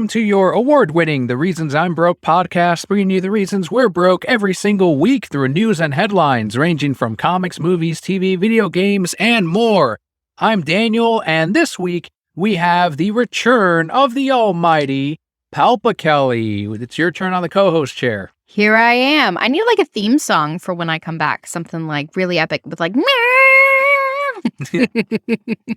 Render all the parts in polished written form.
welcome to your award-winning The Reasons I'm Broke podcast, bringing you the reasons we're broke every single week through news and headlines ranging from comics, movies, TV, video games, and more. I'm Daniel, and this week we have the return of the almighty Kelli. It's your turn on the co-host chair. Here I am. I need like a theme song for when I come back. Something like really epic with like...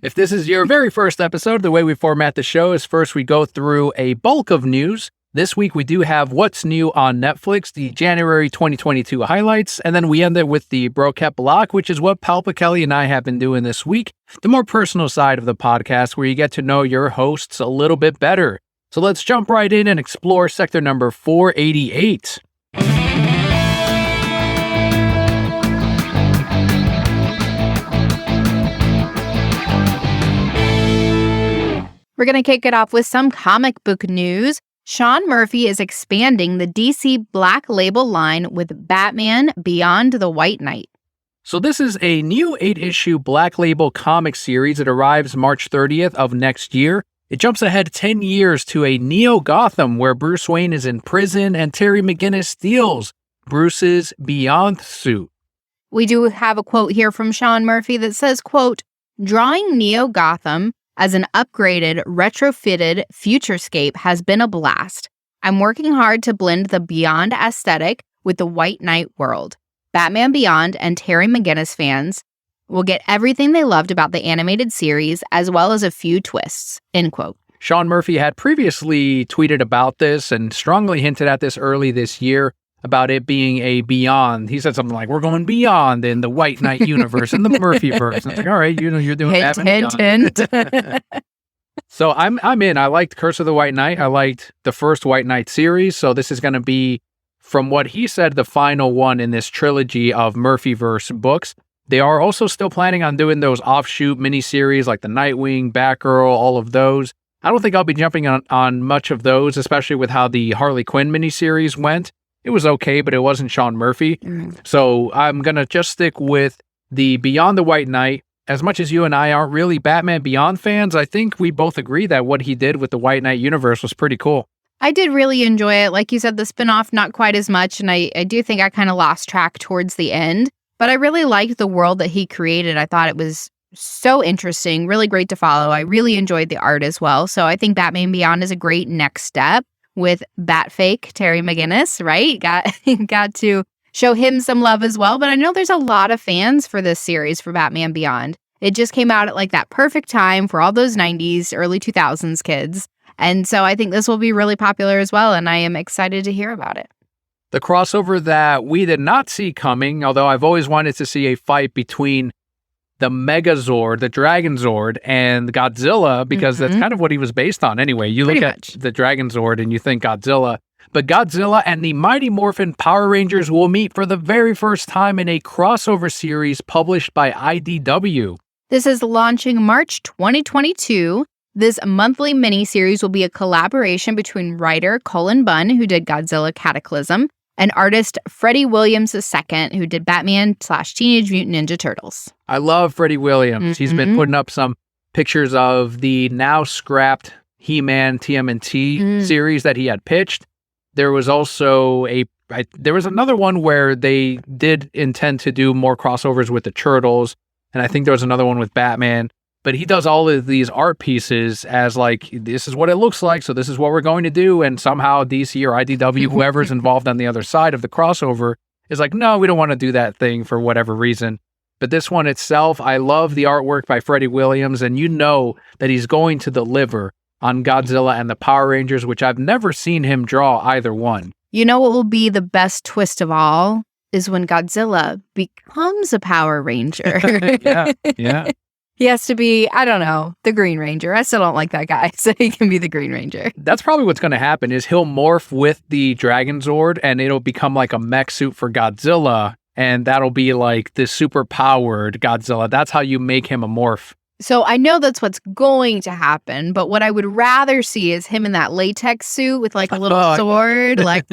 If this is your very first episode, the way we format the show is first we go through a bulk of news. This week we do have what's new on Netflix, the January 2022 highlights, and then we end it with the Broquette block, which is what Kelli and I have been doing this week, the more personal side of the podcast where you get to know your hosts a little bit better. So let's jump right in and explore sector number 488. We're going to kick it off with some comic book news. Sean Murphy is expanding the DC Black Label line with Batman Beyond the White Knight. So this is a new 8-issue Black Label comic series that arrives March 30th of next year. It jumps ahead 10 years to a Neo-Gotham where Bruce Wayne is in prison and Terry McGinnis steals Bruce's Beyond suit. We do have a quote here from Sean Murphy that says, quote, "Drawing Neo-Gotham as an upgraded, retrofitted futurescape has been a blast. I'm working hard to blend the Beyond aesthetic with the White Knight world. Batman Beyond and Terry McGinnis fans will get everything they loved about the animated series, as well as a few twists," end quote. Sean Murphy had previously tweeted about this and strongly hinted at this early this year about it being a beyond. He said something like, "We're going beyond in the White Knight universe and the Murphyverse." And it's like, all right, you're doing hint. So I'm in. I liked Curse of the White Knight. I liked the first White Knight series. So this is going to be, from what he said, the final one in this trilogy of Murphyverse books. They are also still planning on doing those offshoot miniseries like the Nightwing, Batgirl, all of those. I don't think I'll be jumping on much of those, especially with how the Harley Quinn miniseries went. It was okay, but it wasn't Sean Murphy. So I'm going to just stick with the Beyond the White Knight. As much as you and I aren't really Batman Beyond fans, I think we both agree that what he did with the White Knight universe was pretty cool. I did really enjoy it. Like you said, the spinoff, not quite as much. And I do think I kind of lost track towards the end. But I really liked the world that he created. I thought it was so interesting, really great to follow. I really enjoyed the art as well. So I think Batman Beyond is a great next step with Batfake Terry McGinnis, right? Got to show him some love as well. But I know there's a lot of fans for this series for Batman Beyond. It just came out at like that perfect time for all those 90s, early 2000s kids. And so I think this will be really popular as well. And I am excited to hear about it. The crossover that we did not see coming, although I've always wanted to see a fight between the Megazord, the Dragon Zord, and Godzilla, because that's kind of what he was based on anyway. You look at the Dragon Zord and you think Godzilla, but Godzilla and the Mighty Morphin Power Rangers will meet for the very first time in a crossover series published by IDW. This is launching March 2022. This monthly miniseries will be a collaboration between writer Cullen Bunn, who did Godzilla Cataclysm, and artist Freddie Williams II, who did Batman/Teenage Mutant Ninja Turtles. I love Freddie Williams. He's been putting up some pictures of the now scrapped He-Man TMNT series that he had pitched. There was also there was another one where they did intend to do more crossovers with the Turtles, and I think there was another one with Batman. But he does all of these art pieces as like, this is what it looks like, so this is what we're going to do. And somehow DC or IDW, whoever's involved on the other side of the crossover, is like, no, we don't want to do that thing for whatever reason. But this one itself, I love the artwork by Freddie Williams, and you know that he's going to deliver on Godzilla and the Power Rangers, which I've never seen him draw either one. You know what will be the best twist of all is when Godzilla becomes a Power Ranger. Yeah. He has to be, I don't know, the Green Ranger. I still don't like that guy, so he can be the Green Ranger. That's probably what's going to happen is he'll morph with the Dragon Zord, and it'll become like a mech suit for Godzilla, and that'll be like the super-powered Godzilla. That's how you make him a morph. So I know that's what's going to happen, but what I would rather see is him in that latex suit with like a little sword, like,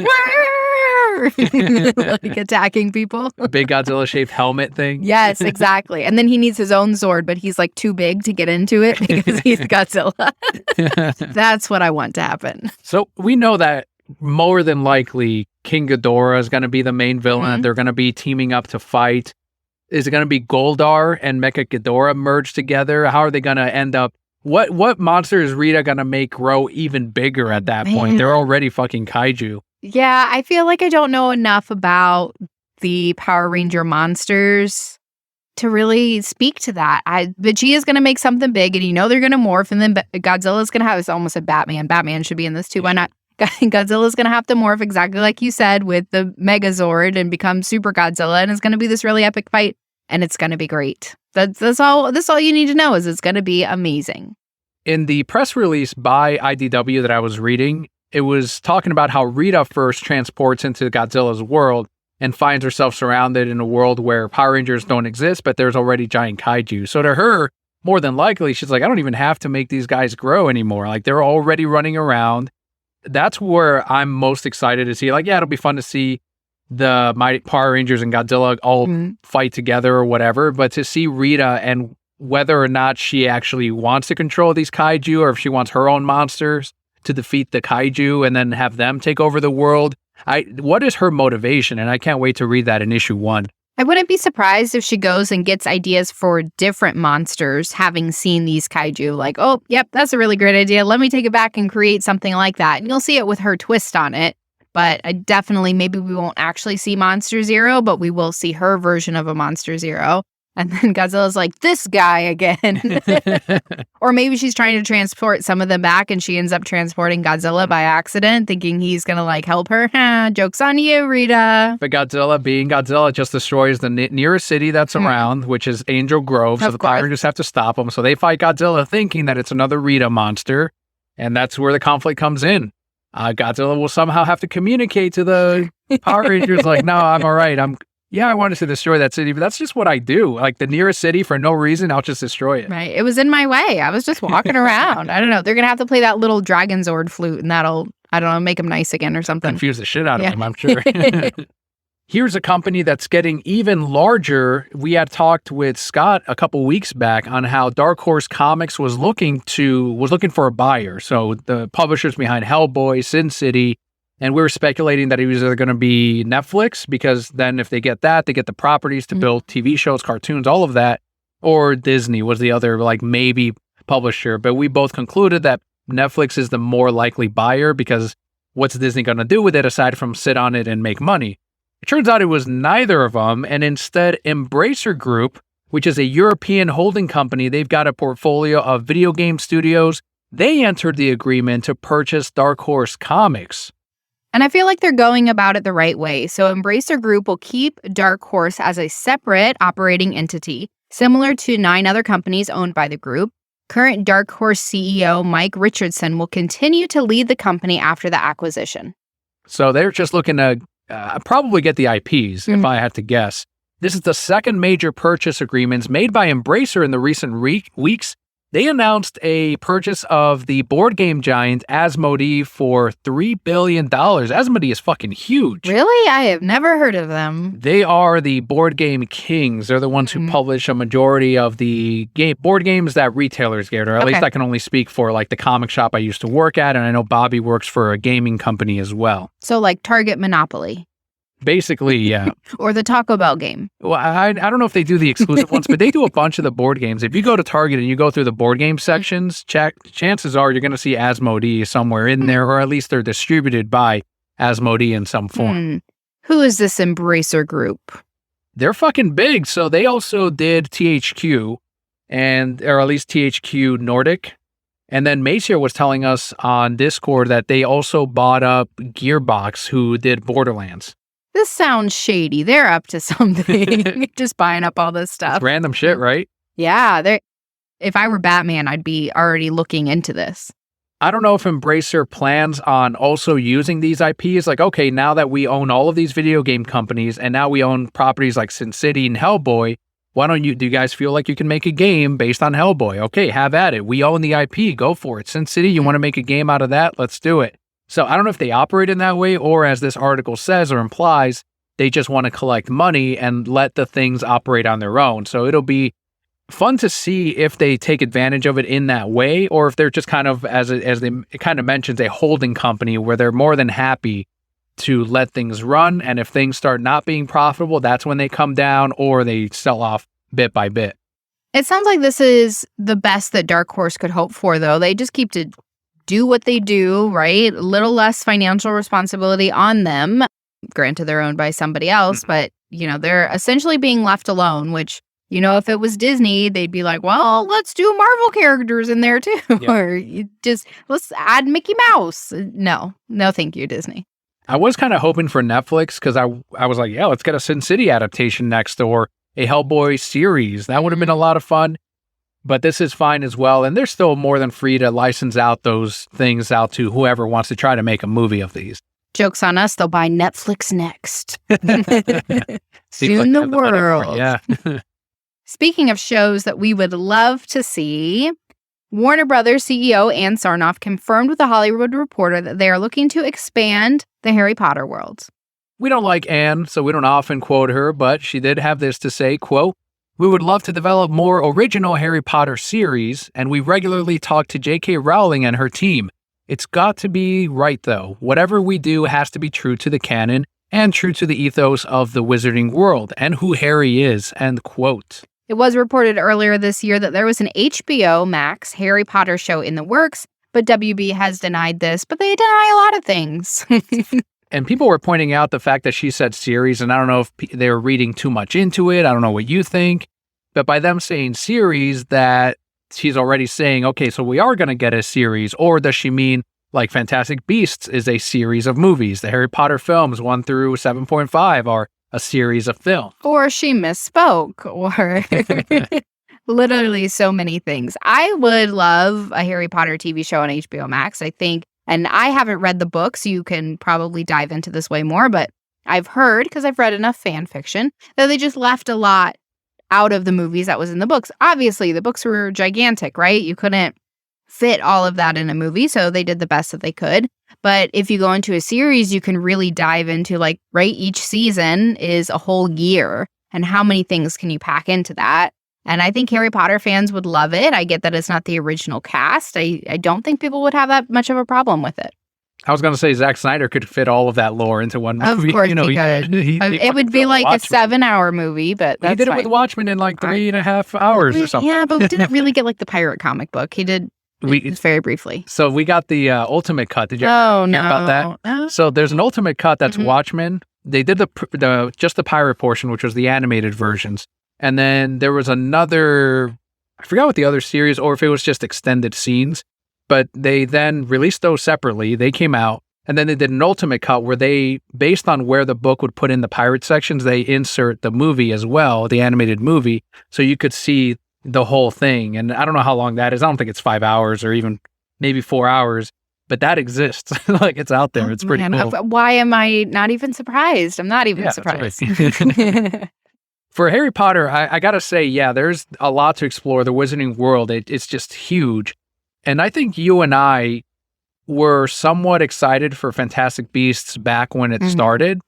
like attacking people. Big Godzilla-shaped helmet thing. Yes, exactly. And then he needs his own sword, but he's like too big to get into it because he's Godzilla. That's what I want to happen. So we know that more than likely King Ghidorah is going to be the main villain. They're going to be teaming up to fight. Is it going to be Goldar and Mecha Ghidorah merged together? How are they going to end up? What monster is Rita going to make grow even bigger at that point? They're already fucking kaiju. Yeah, I feel like I don't know enough about the Power Ranger monsters to really speak to that. But she is going to make something big, and they're going to morph, and then Godzilla's going to have, it's almost a Batman. Batman should be in this too. Why not? Godzilla's going to have to morph exactly like you said with the Megazord and become Super Godzilla, and it's going to be this really epic fight, and it's going to be great. That's all you need to know is it's going to be amazing. In the press release by IDW that I was reading, it was talking about how Rita first transports into Godzilla's world and finds herself surrounded in a world where Power Rangers don't exist, but there's already giant kaiju. So to her, more than likely, she's like, I don't even have to make these guys grow anymore. Like, they're already running around. That's where I'm most excited to see. Like, yeah, it'll be fun to see the Mighty Power Rangers and Godzilla all fight together or whatever, but to see Rita and whether or not she actually wants to control these kaiju or if she wants her own monsters to defeat the kaiju and then have them take over the world. What is her motivation? And I can't wait to read that in issue 1. I wouldn't be surprised if she goes and gets ideas for different monsters, having seen these kaiju. Like, oh, yep, that's a really great idea. Let me take it back and create something like that. And you'll see it with her twist on it. But I definitely, maybe we won't actually see Monster Zero, but we will see her version of a Monster Zero. And then Godzilla's like, this guy again. Or maybe she's trying to transport some of them back and she ends up transporting Godzilla by accident, thinking he's going to like help her. Joke's on you, Rita. But Godzilla, being Godzilla, just destroys the nearest city that's around, which is Angel Grove. So the Power Rangers have to stop him. So they fight Godzilla thinking that it's another Rita monster. And that's where the conflict comes in. Godzilla will somehow have to communicate to the Power Rangers like, no, I'm all right. I wanted to destroy that city, but that's just what I do. Like the nearest city, for no reason, I'll just destroy it. Right. It was in my way. I was just walking around. I don't know. They're going to have to play that little Dragon Zord flute, and that'll, I don't know, make them nice again or something. Confuse the shit out of them, I'm sure. Here's a company that's getting even larger. We had talked with Scott a couple weeks back on how Dark Horse Comics was looking for a buyer. So the publishers behind Hellboy, Sin City, and we were speculating that it was either going to be Netflix, because then if they get that, they get the properties to build TV shows, cartoons, all of that, or Disney was the other like maybe publisher. But we both concluded that Netflix is the more likely buyer, because what's Disney going to do with it aside from sit on it and make money? It turns out it was neither of them, and instead Embracer Group, which is a European holding company, they've got a portfolio of video game studios. They entered the agreement to purchase Dark Horse Comics. And I feel like they're going about it the right way. So Embracer Group will keep Dark Horse as a separate operating entity, similar to 9 other companies owned by the group. Current Dark Horse CEO Mike Richardson will continue to lead the company after the acquisition. So they're just looking to probably get the IPs, if I had to guess. This is the second major purchase agreements made by Embracer in the recent weeks. They announced a purchase of the board game giant Asmodee for $3 billion. Asmodee is fucking huge. Really? I have never heard of them. They are the board game kings. They're the ones who publish a majority of the board games that retailers get, or at least I can only speak for like the comic shop I used to work at, and I know Bobby works for a gaming company as well. So like Target Monopoly. Basically, yeah. Or the Taco Bell game. Well, I don't know if they do the exclusive ones, but they do a bunch of the board games. If you go to Target and you go through the board game sections, chances are you're going to see Asmodee somewhere in there, or at least they're distributed by Asmodee in some form. Who is this Embracer Group? They're fucking big. So they also did THQ, or at least THQ Nordic. And then Maceo was telling us on Discord that they also bought up Gearbox, who did Borderlands. This sounds shady. They're up to something. Just buying up all this stuff. It's random shit, right? Yeah. If I were Batman, I'd be already looking into this. I don't know if Embracer plans on also using these IPs. Like, okay, now that we own all of these video game companies and now we own properties like Sin City and Hellboy, do you guys feel like you can make a game based on Hellboy? Okay, have at it. We own the IP. Go for it. Sin City, you want to make a game out of that? Let's do it. So I don't know if they operate in that way, or as this article says or implies, they just want to collect money and let the things operate on their own. So it'll be fun to see if they take advantage of it in that way, or if they're just kind of, it kind of mentions, a holding company where they're more than happy to let things run. And if things start not being profitable, that's when they come down, or they sell off bit by bit. It sounds like this is the best that Dark Horse could hope for, though. They just keep to do what they do, right? A little less financial responsibility on them. Granted, they're owned by somebody else, but, they're essentially being left alone, which, if it was Disney, they'd be like, well, let's do Marvel characters in there too. Yeah. Or let's add Mickey Mouse. No, thank you, Disney. I was kind of hoping for Netflix, because I was like, yeah, let's get a Sin City adaptation next, or a Hellboy series. That would have been a lot of fun. But this is fine as well. And they're still more than free to license out those things out to whoever wants to try to make a movie of these. Joke's on us, they'll buy Netflix next. Soon the world. Yeah. Speaking of shows that we would love to see, Warner Brothers CEO Ann Sarnoff confirmed with The Hollywood Reporter that they are looking to expand the Harry Potter world. We don't like Anne, so we don't often quote her, but she did have this to say, quote, "We would love to develop more original Harry Potter series, and we regularly talk to J.K. Rowling and her team. It's got to be right, though. Whatever we do has to be true to the canon and true to the ethos of the wizarding world and who Harry is," end quote. It was reported earlier this year that there was an HBO Max Harry Potter show in the works, but WB has denied this, but they deny a lot of things. And people were pointing out the fact that she said series, and I don't know if they were reading too much into it. I don't know what you think. But by them saying series, that she's already saying, okay, so we are going to get a series. Or does she mean like Fantastic Beasts is a series of movies? The Harry Potter films 1 through 7.5 are a series of film. Or she misspoke, or literally so many things. I would love a Harry Potter TV show on HBO Max, I think. And I haven't read the book, so you can probably dive into this way more. But I've heard, because I've read enough fan fiction, that they just left a lot out of the movies that was in the books. Obviously, the books were gigantic, right? You couldn't fit all of that in a movie, so they did the best that they could. But if you go into a series, you can really dive into, like, right, each season is a whole year. And how many things can you pack into that? And I think Harry Potter fans would love it. I get that it's not the original cast. I don't think people would have that much of a problem with it. I was going to say Zack Snyder could fit all of that lore into one movie. Of course he could. It would be like Watchmen. a 7-hour movie, but that's He did fine. it with Watchmen in like 3.5 hours or something. Yeah, but we didn't really get like the pirate comic book. He did just very briefly. So we got the ultimate cut. Did you hear about that? So there's an ultimate cut that's Watchmen. They did just the pirate portion, which was the animated versions. And then there was another, I forgot what the other series, or if it was just extended scenes, but they then released those separately. They came out, and then they did an ultimate cut where they, based on where the book would put in the pirate sections, they insert the movie as well, the animated movie, so you could see the whole thing. And I don't know how long that is. I don't think it's 5 hours or even maybe 4 hours, but that exists. Like, it's out there. It's pretty cool. Why am I not even surprised? I'm not even surprised. Right. For Harry Potter, I gotta say, yeah, there's a lot to explore. The Wizarding World, it's just huge. And I think you and I were somewhat excited for Fantastic Beasts back when it started.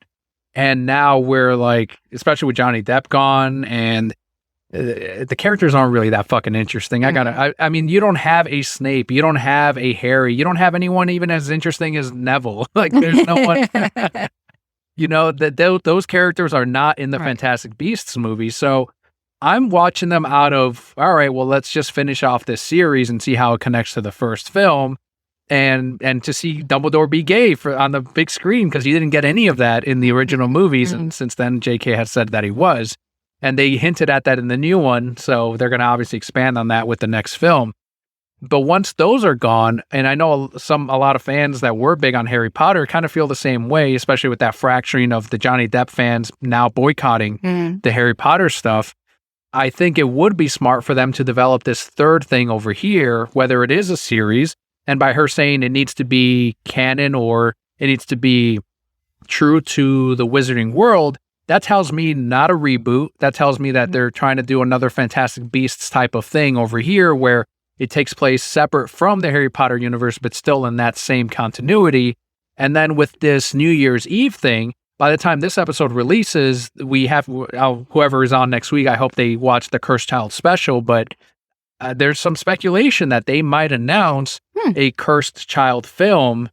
And now we're like, especially with Johnny Depp gone, and the characters aren't really that fucking interesting. I mean, you don't have a Snape, you don't have a Harry, you don't have anyone even as interesting as Neville. Like, there's no one... You know, that those characters are not in the Fantastic Beasts movie. So I'm watching them out of, all right, well, let's just finish off this series and see how it connects to the first film, and to see Dumbledore be gay on the big screen, because he didn't get any of that in the original movies. And since then, J.K. has said that he was. And they hinted at that in the new one. So they're going to obviously expand on that with the next film. But once those are gone, and I know a lot of fans that were big on Harry Potter kind of feel the same way, especially with that fracturing of the Johnny Depp fans now boycotting the Harry Potter stuff. I think it would be smart for them to develop this third thing over here, whether it is a series, and by her saying it needs to be canon or it needs to be true to the Wizarding World, that tells me not a reboot. That tells me that they're trying to do another Fantastic Beasts type of thing over here, where it takes place separate from the Harry Potter universe, but still in that same continuity. And then with this New Year's Eve thing, by the time this episode releases, we have whoever is on next week, I hope they watch the Cursed Child special, but there's some speculation that they might announce a Cursed Child film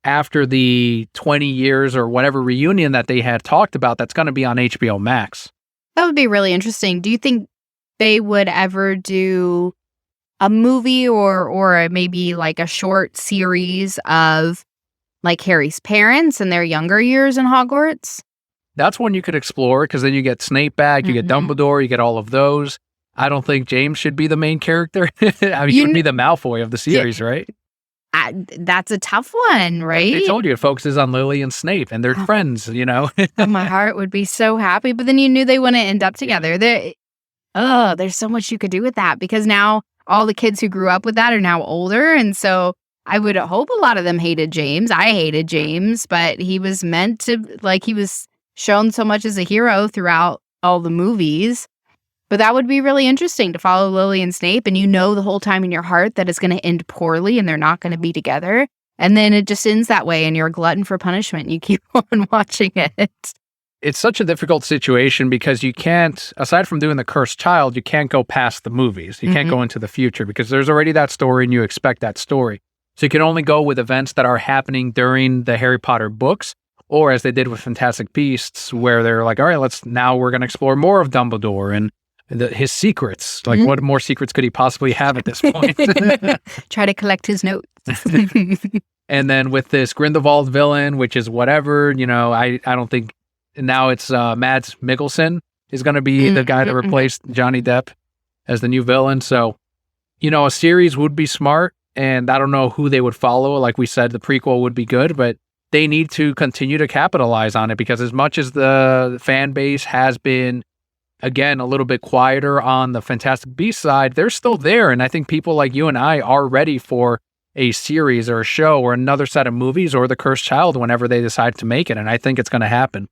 after the 20 years or whatever reunion that they had talked about that's going to be on HBO Max. That would be really interesting. Do you think they would ever do a movie or maybe like a short series of like Harry's parents and their younger years in Hogwarts? That's one you could explore, because then you get Snape back, you get Dumbledore, you get all of those. I don't think James should be the main character. I mean, he would be the Malfoy of the series, right? That's a tough one, right? They told you it focuses on Lily and Snape, and they're friends, you know? My heart would be so happy, but then you knew they wouldn't end up together. There's so much you could do with that, because now all the kids who grew up with that are now older, and so I would hope a lot of them hated James. I hated James, but he was meant to, like, he was shown so much as a hero throughout all the movies. But that would be really interesting to follow Lily and Snape, and you know the whole time in your heart that it's going to end poorly and they're not going to be together. And then it just ends that way, and you're a glutton for punishment. You keep on watching it. It's such a difficult situation because you can't, aside from doing the Cursed Child, you can't go past the movies. You can't go into the future because there's already that story and you expect that story. So you can only go with events that are happening during the Harry Potter books, or as they did with Fantastic Beasts, where they're like, all right, we're going to explore more of Dumbledore and his secrets. Like, what more secrets could he possibly have at this point? Try to collect his notes. And then with this Grindelwald villain, which is whatever, you know, I don't think now it's Mads Mikkelsen is going to be the guy that replaced Johnny Depp as the new villain. So, you know, a series would be smart. And I don't know who they would follow. Like we said, the prequel would be good, but they need to continue to capitalize on it, because as much as the fan base has been, again, a little bit quieter on the Fantastic Beasts side, they're still there. And I think people like you and I are ready for a series or a show or another set of movies or the Cursed Child whenever they decide to make it. And I think it's going to happen.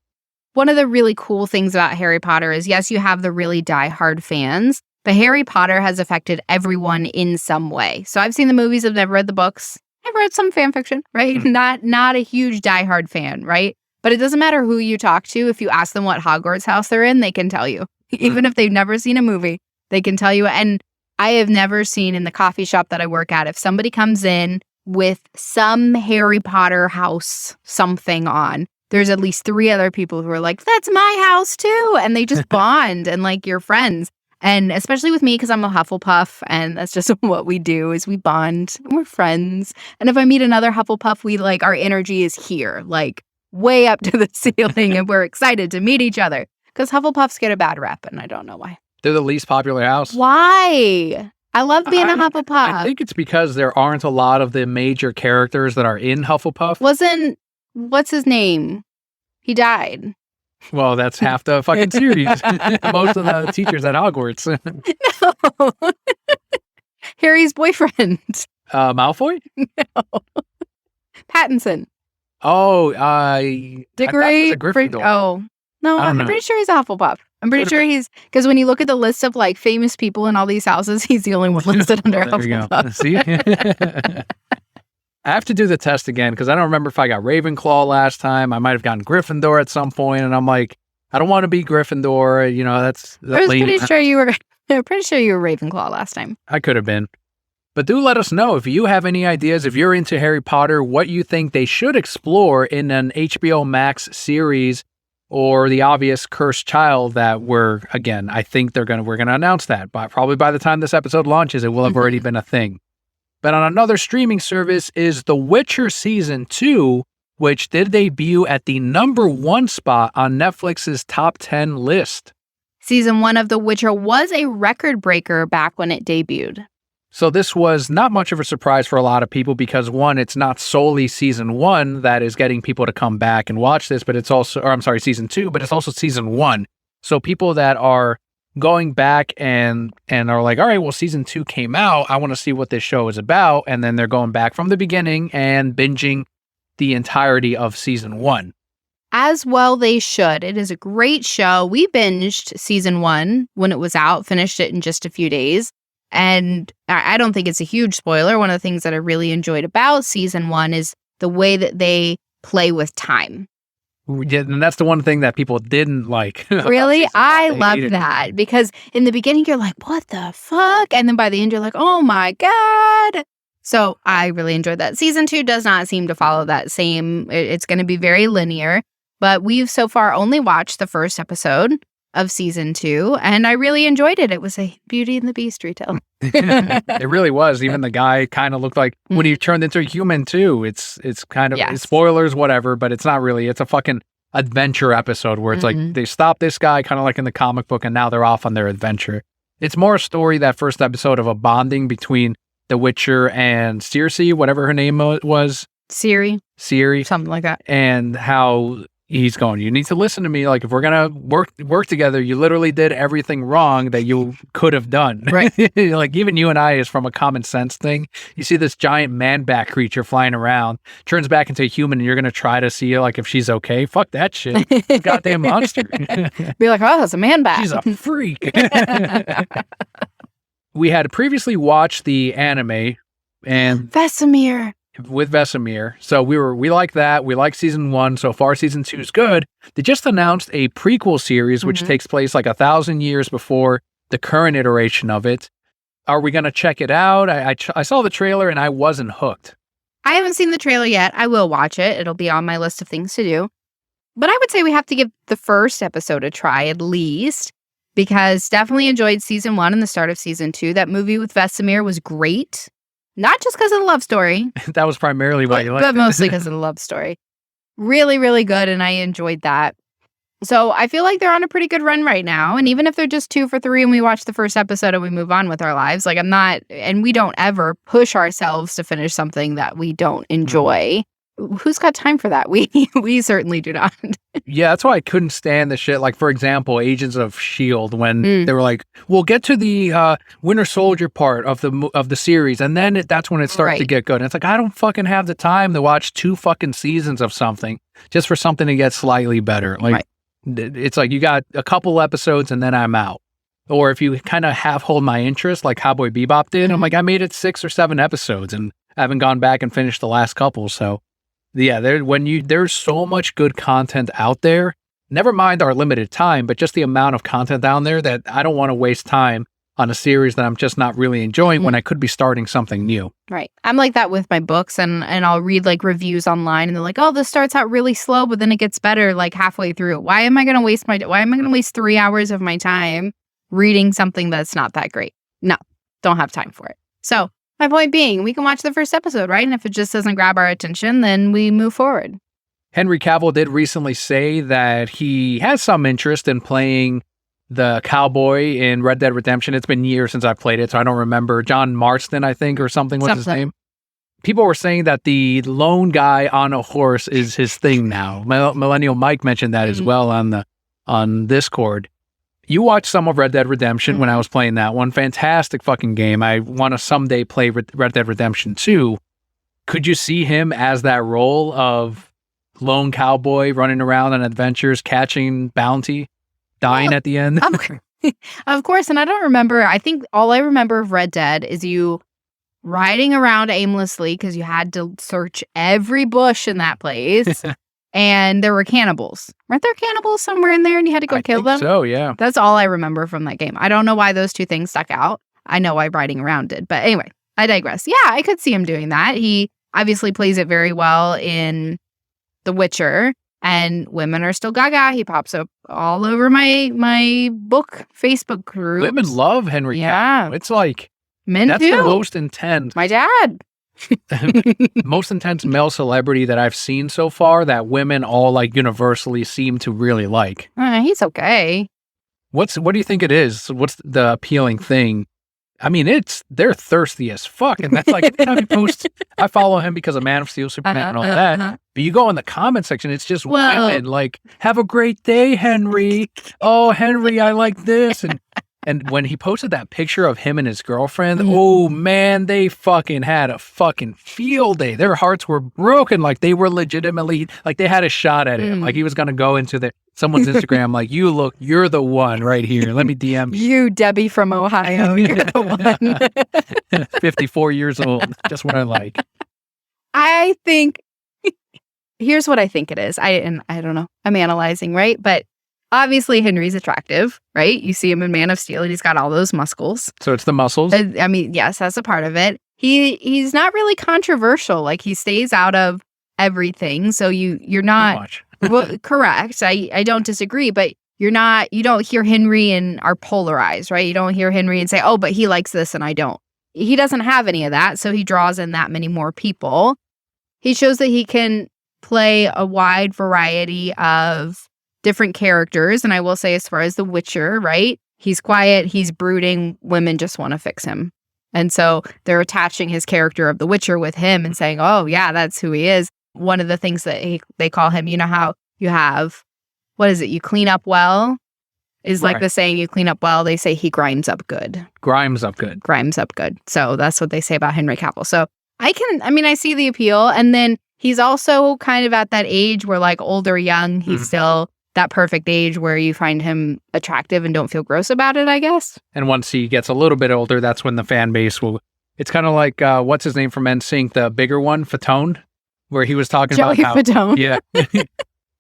One of the really cool things about Harry Potter is, yes, you have the really diehard fans, but Harry Potter has affected everyone in some way. So I've seen the movies, I've never read the books. I've read some fan fiction, right? Not a huge diehard fan, right? But it doesn't matter who you talk to. If you ask them what Hogwarts house they're in, they can tell you. Even if they've never seen a movie, they can tell you. And I have never seen in the coffee shop that I work at, if somebody comes in with some Harry Potter house something on, there's at least 3 other people who are like, that's my house too. And they just bond and like you're friends. And especially with me, because I'm a Hufflepuff, and that's just what we do is we bond. We're friends. And if I meet another Hufflepuff, we like, our energy is here, like way up to the ceiling, and we're excited to meet each other. Because Hufflepuffs get a bad rep, and I don't know why. They're the least popular house. Why? I love being a Hufflepuff. I think it's because there aren't a lot of the major characters that are in Hufflepuff. What's his name? He died. Well, that's half the fucking series. Most of the teachers at Hogwarts. No. Harry's boyfriend. Malfoy? No. Pattinson. Oh, Dickory? I thought it was a Gryffindor. Oh. No, I'm pretty sure he's a Hufflepuff. I'm pretty sure he's, because when you look at the list of like famous people in all these houses, he's the only one listed under Hufflepuff. See? I have to do the test again because I don't remember if I got Ravenclaw last time. I might have gotten Gryffindor at some point, and I'm like, I don't want to be Gryffindor. You know, I was pretty sure you were Ravenclaw last time. I could have been. But do let us know if you have any ideas, if you're into Harry Potter, what you think they should explore in an HBO Max series, or the obvious Cursed Child that I think we're gonna announce that. But probably by the time this episode launches, it will have already been a thing. But on another streaming service is The Witcher Season 2, which did debut at the #1 spot on Netflix's top 10 list. Season 1 of The Witcher was a record breaker back when it debuted. So this was not much of a surprise for a lot of people because, one, it's not solely Season 1 that is getting people to come back and watch this, but it's also, Season 2, but it's also Season 1. So people that are going back and are like, all right, well, Season 2 came out, I want to see what this show is about, and then they're going back from the beginning and binging the entirety of Season 1. As well they should. It is a great show. We binged Season 1 when it was out, finished it in just a few days. And I don't think it's a huge spoiler. One of the things that I really enjoyed about Season 1 is the way that they play with time. Yeah, and that's the one thing that people didn't like. Really? I They love hated it. that because in the beginning you're like, what the fuck? And then by the end you're like, oh my God. So I really enjoyed that. Season 2 does not seem to follow that same, it's going to be very linear, but we've so far only watched the first episode of season 2 and I really enjoyed it. It was a Beauty and the Beast retelling. It really was. Even the guy kind of looked like when he turned into a human too. It's kind of Yes. spoilers, whatever, but it's not really. It's a fucking adventure episode where it's like they stop this guy, kind of like in the comic book, and now they're off on their adventure. It's more a story, that first episode, of a bonding between the Witcher and Circe, whatever her name was, Siri, Ciri, something like that. and how he's going, you need to listen to me. Like, if we're gonna work together, you literally did everything wrong that you could have done. Right. Like, even you and I is from a common sense thing. You see this giant man-bat creature flying around, turns back into a human, and you're gonna try to see like if she's okay. Fuck that shit. Goddamn monster. Be like, oh, it's a man bat. She's a freak. We had previously watched the anime and Vesemir. with Vesemir. So we like that. We like season 1. So far, season 2 is good. They just announced a prequel series, which takes place like 1,000 years before the current iteration of it. Are we going to check it out? I saw the trailer and I wasn't hooked. I haven't seen the trailer yet. I will watch it. It'll be on my list of things to do. But I would say we have to give the first episode a try at least, because definitely enjoyed season 1 and the start of season 2. That movie with Vesemir was great. Not just because of the love story, That was primarily why you liked but it. mostly because of the love story. Really, really good, and I enjoyed that. So I feel like they're on a pretty good run right now. And even if they're just 2 for 3 and we watch the first episode and we move on with our lives, like and we don't ever push ourselves to finish something that we don't enjoy. Who's got time for that? We certainly do not. Yeah, that's why I couldn't stand the shit. Like, for example, Agents of S.H.I.E.L.D., when they were like, we'll get to the Winter Soldier part of the series, and then that's when it starts to get good. And it's like, I don't fucking have the time to watch 2 fucking seasons of something just for something to get slightly better. Like, it's like you got a couple episodes and then I'm out. Or if you kind of half hold my interest, like Cowboy Bebop did, I'm like, I made it 6 or 7 episodes and I haven't gone back and finished the last couple. So yeah, there's so much good content out there. Never mind our limited time, but just the amount of content down there that I don't want to waste time on a series that I'm just not really enjoying when I could be starting something new. Right. I'm like that with my books, and I'll read like reviews online and they're like, oh, this starts out really slow, but then it gets better like halfway through. Why am I going to waste 3 hours of my time reading something that's not that great? No, don't have time for it. So my point being, we can watch the first episode, right? And if it just doesn't grab our attention, then we move forward. Henry Cavill did recently say that he has some interest in playing the cowboy in Red Dead Redemption. It's been years since I've played it, so I don't remember. John Marston, I think, or something. What's his name? People were saying that the lone guy on a horse is his thing now. Millennial Mike mentioned that as well on Discord. You watched some of Red Dead Redemption when I was playing that one. Fantastic fucking game. I want to someday play Red Dead Redemption 2. Could you see him as that role of lone cowboy running around on adventures, catching bounty, dying at the end? Of course. And I don't remember. I think all I remember of Red Dead is you riding around aimlessly because you had to search every bush in that place. And there were cannibals. Weren't there cannibals somewhere in there and you had to go kill them? So, yeah. That's all I remember from that game. I don't know why those 2 things stuck out. I know why riding around did. But anyway, I digress. Yeah, I could see him doing that. He obviously plays it very well in The Witcher. And women are still gaga. He pops up all over my book Facebook group. Women love Henry Cavill. It's like, men that's too. the most intense. My dad. Most intense male celebrity that I've seen so far that women all like universally seem to really like. He's okay. What do you think it is? What's the appealing thing? I mean, they're thirsty as fuck, and that's like every time he posts. I follow him because of Man of Steel, Superman, and all that. But you go in the comment section, it's just women like, "Have a great day, Henry. Oh, Henry, I like this." And when he posted that picture of him and his girlfriend, oh man, they fucking had a fucking field day. Their hearts were broken. Like they were legitimately, like they had a shot at him. Like he was going to go into someone's Instagram, like, you're the one right here. Let me DM you. You, Debbie from Ohio, you're the one. 54 years old. Just what I like. I think here's what I think it is. I don't know. I'm analyzing, right? But obviously Henry's attractive, right? You see him in Man of Steel and he's got all those muscles. So it's the muscles. I mean, yes, that's a part of it. He's not really controversial. Like he stays out of everything. So you're not much. well, correct. I don't disagree, but you don't hear Henry and are polarized, right? You don't hear Henry and say, oh, but he likes this and I don't. He doesn't have any of that. So he draws in that many more people. He shows that he can play a wide variety of different characters. And I will say, as far as The Witcher, right? He's quiet, he's brooding, women just want to fix him. And so they're attaching his character of The Witcher with him and saying, oh, yeah, that's who he is. One of the things that they call him, you know how you have, what is it? You clean up well is like the saying, you clean up well. They say he grinds up good. Grimes up good. Grimes up good. So that's what they say about Henry Cavill. So I see the appeal. And then he's also kind of at that age where like old or young, he's still that perfect age where you find him attractive and don't feel gross about it, I guess. And once he gets a little bit older, that's when the fan base will, it's kind of like, what's his name from NSYNC, the bigger one, Fatone, where he was talking Joey about how, Fatone. Yeah.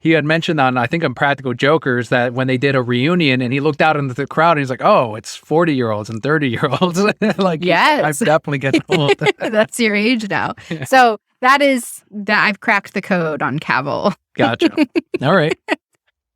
He had mentioned on, I think, on Practical Jokers that when they did a reunion and he looked out into the crowd and he's like, oh, it's 40-year-olds and 30-year-olds. Like, yes. I'm definitely getting old. That's your age now. So that I've cracked the code on Cavill. Gotcha. All right.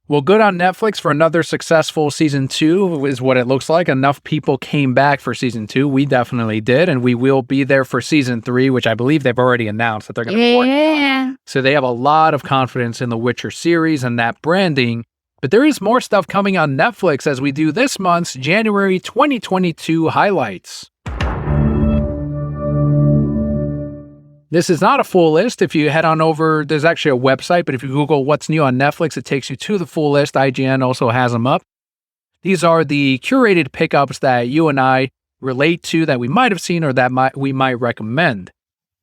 Well, good on Netflix for another successful season 2 is what it looks like. Enough people came back for season 2. We definitely did. And we will be there for season 3, which I believe they've already announced that they're going to Yeah. So they have a lot of confidence in the Witcher series and that branding. But there is more stuff coming on Netflix as we do this month's January 2022 highlights. This is not a full list. If you head on over, there's actually a website, but if you Google what's new on Netflix, it takes you to the full list. IGN also has them up. These are the curated pickups that you and I relate to that we might have seen or that we might recommend.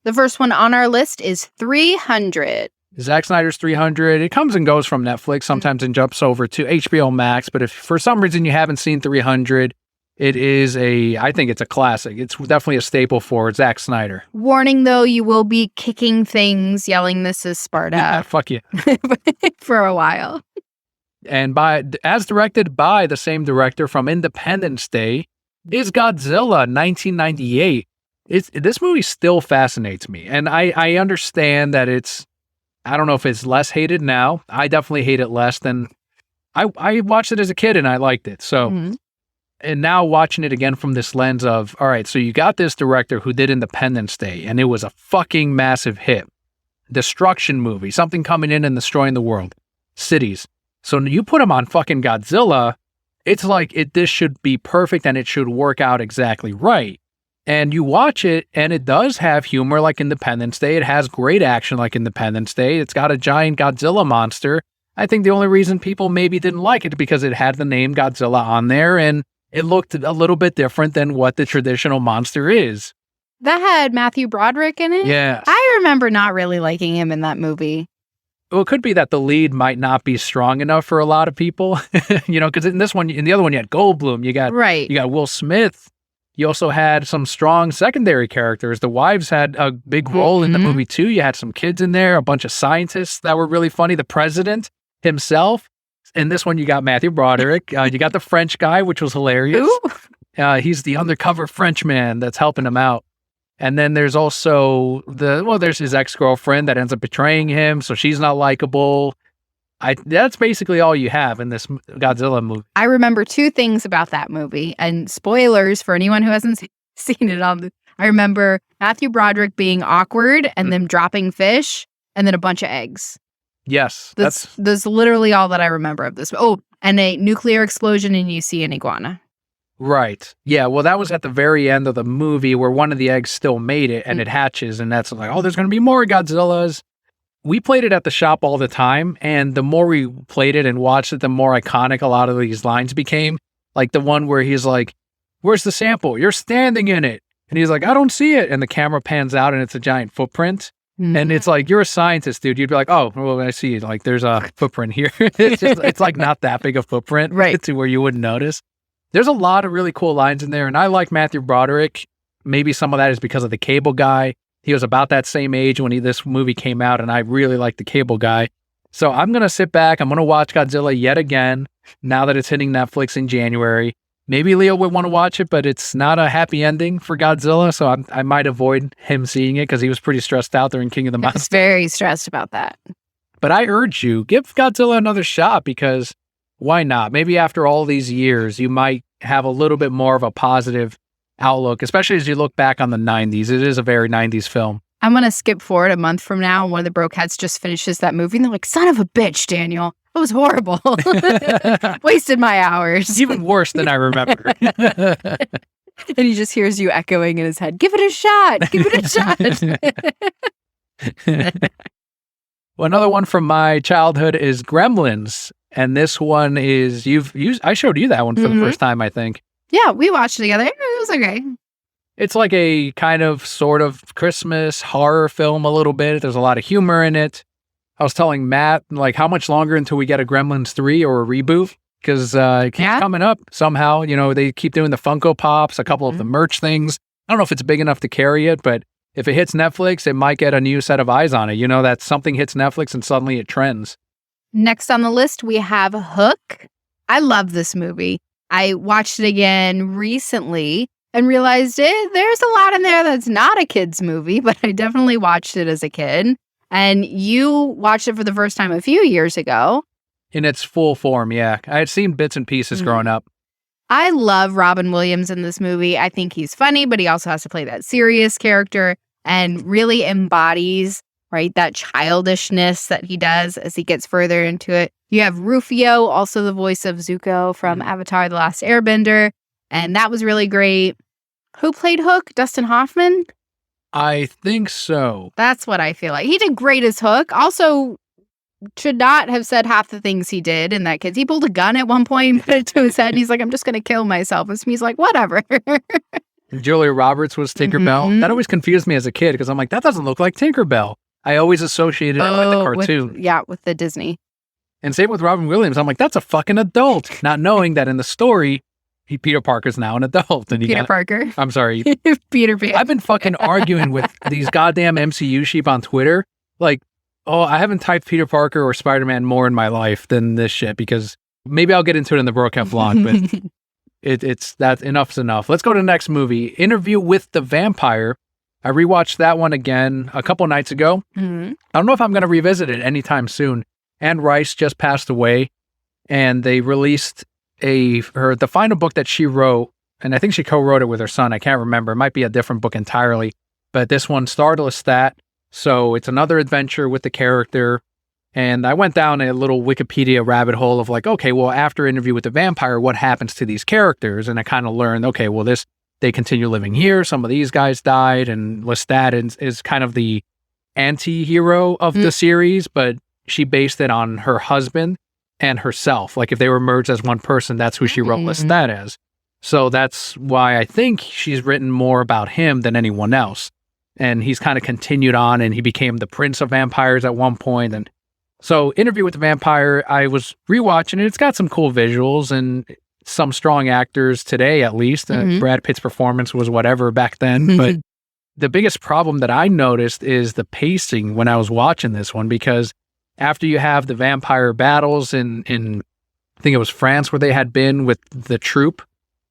The first one on our list is 300. Zack Snyder's 300. It comes and goes from Netflix. Sometimes it jumps over to HBO Max, but if for some reason you haven't seen 300, it is I think it's a classic. It's definitely a staple for Zack Snyder. Warning, though, you will be kicking things, yelling, "This is Sparta." Yeah, fuck you. For a while. And as directed by the same director from Independence Day is Godzilla 1998. This movie still fascinates me. And I understand that I don't know if it's less hated now. I definitely hate it less than I watched it as a kid and I liked it. So And now watching it again from this lens of, all right, so you got this director who did Independence Day, and it was a fucking massive hit. Destruction movie, something coming in and destroying the world. Cities. So you put him on fucking Godzilla, it's like this should be perfect and it should work out exactly right. And you watch it, and it does have humor like Independence Day. It has great action like Independence Day. It's got a giant Godzilla monster. I think the only reason people maybe didn't like it because it had the name Godzilla on there, and it looked a little bit different than what the traditional monster is. That had Matthew Broderick in it? Yeah. I remember not really liking him in that movie. Well, it could be that the lead might not be strong enough for a lot of people, because in the other one, you had Goldblum, you got Will Smith. You also had some strong secondary characters. The wives had a big role in the movie too. You had some kids in there, a bunch of scientists that were really funny. The president himself. In this one, you got Matthew Broderick. You got the French guy, which was hilarious. He's the undercover Frenchman that's helping him out. And then there's also there's his ex-girlfriend that ends up betraying him, so she's not likable. That's basically all you have in this Godzilla movie. I remember two things about that movie, and spoilers for anyone who hasn't seen it. I remember Matthew Broderick being awkward and them dropping fish and then a bunch of eggs. Yes. That's literally all that I remember of this. Oh, and a nuclear explosion and you see an iguana. Right. Yeah, well, that was at the very end of the movie where one of the eggs still made it and it hatches, and that's like, oh, there's going to be more Godzillas. We played it at the shop all the time, and the more we played it and watched it, the more iconic a lot of these lines became. Like the one where he's like, where's the sample? You're standing in it. And he's like, I don't see it. And the camera pans out and it's a giant footprint. And it's like, you're a scientist, dude. You'd be like, oh, well, I see. Like, there's a footprint here. It's like not that big a footprint to where you wouldn't notice. There's a lot of really cool lines in there. And I like Matthew Broderick. Maybe some of that is because of the Cable Guy. He was about that same age when this movie came out, and I really like the Cable Guy. So I'm going to sit back. I'm going to watch Godzilla yet again now that it's hitting Netflix in January. Maybe Leo would want to watch it, but it's not a happy ending for Godzilla, so I might avoid him seeing it because he was pretty stressed out during King of the I Mountains. was very stressed about that. But I urge you, give Godzilla another shot because why not? Maybe after all these years, you might have a little bit more of a positive outlook, especially as you look back on the 90s. It is a very 90s film. I'm going to skip forward a month from now, and one of the Brokeheads just finishes that movie, and they're like, son of a bitch, Daniel. It was horrible. Wasted my hours. Even worse than I remember. And he just hears you echoing in his head, give it a shot. Give it a shot. Well, another one from my childhood is Gremlins. And this one is, I showed you that one for the first time, I think. Yeah, we watched it together. It was okay. It's like a kind of sort of Christmas horror film a little bit. There's a lot of humor in it. I was telling Matt, like, how much longer until we get a Gremlins 3 or a reboot? Because it keeps coming up somehow. You know, they keep doing the Funko Pops, a couple of the merch things. I don't know if it's big enough to carry it, but if it hits Netflix, it might get a new set of eyes on it. You know, that something hits Netflix and suddenly it trends. Next on the list, we have Hook. I love this movie. I watched it again recently and realized there's a lot in there that's not a kid's movie, but I definitely watched it as a kid. And you watched it for the first time a few years ago. In its full form, yeah. I had seen bits and pieces growing up. I love Robin Williams in this movie. I think he's funny, but he also has to play that serious character and really embodies, right, that childishness that he does as he gets further into it. You have Rufio, also the voice of Zuko from Avatar: The Last Airbender, and that was really great. Who played Hook? Dustin Hoffman? I think so. That's what I feel like. He did great as Hook. Also, should not have said half the things he did in that Kids. He pulled a gun at one point, put it to his head, and he's like, I'm just going to kill myself. And he's like, whatever. Julia Roberts was Tinkerbell. That always confused me as a kid because I'm like, that doesn't look like Tinkerbell. I always associated it with the cartoon. With the Disney. And same with Robin Williams. I'm like, that's a fucking adult. Not knowing that in the story, Peter Parker's now an adult. And Peter Parker. I'm sorry. Peter Pan. I've been fucking arguing with these goddamn MCU sheep on Twitter. Like, oh, I haven't typed Peter Parker or Spider-Man more in my life than this shit because maybe I'll get into it in the Broken vlog, but it's that enough's enough. Let's go to the next movie, Interview with the Vampire. I rewatched that one again a couple nights ago. I don't know if I'm going to revisit it anytime soon. Anne Rice just passed away, and they released the final book that she wrote, and I think she co-wrote it with her son. I can't remember. It might be a different book entirely, but this one starred Lestat. So it's another adventure with the character. And I went down a little Wikipedia rabbit hole of like, okay, well, after Interview with the Vampire, what happens to these characters? And I kind of learned, okay, well, they continue living here. Some of these guys died, and Lestat is kind of the anti-hero of the series, but she based it on her husband and herself. Like if they were merged as one person, that's who she wrote Lestat as. So that's why I think she's written more about him than anyone else. And he's kind of continued on, and he became the Prince of Vampires at one point. And so Interview with the Vampire, I was rewatching it. It's got some cool visuals and some strong actors today, at least. Brad Pitt's performance was whatever back then. But the biggest problem that I noticed is the pacing when I was watching this one, because after you have the vampire battles in I think it was France where they had been with the troupe,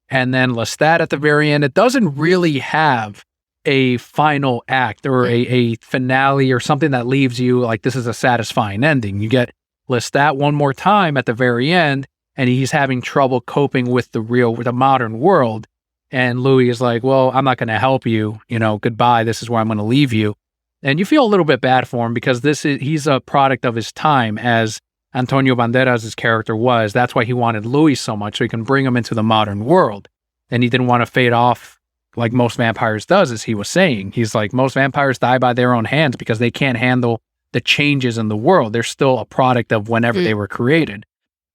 and then Lestat at the very end, it doesn't really have a final act or a finale or something that leaves you like this is a satisfying ending. You get Lestat one more time at the very end, and he's having trouble coping with the modern world. And Louis is like, well, I'm not going to help you, goodbye. This is where I'm going to leave you. And you feel a little bit bad for him because he's a product of his time, as Antonio Banderas' character was. That's why he wanted Louis so much, so he can bring him into the modern world. And he didn't want to fade off like most vampires does, as he was saying. He's like, most vampires die by their own hands because they can't handle the changes in the world. They're still a product of whenever they were created.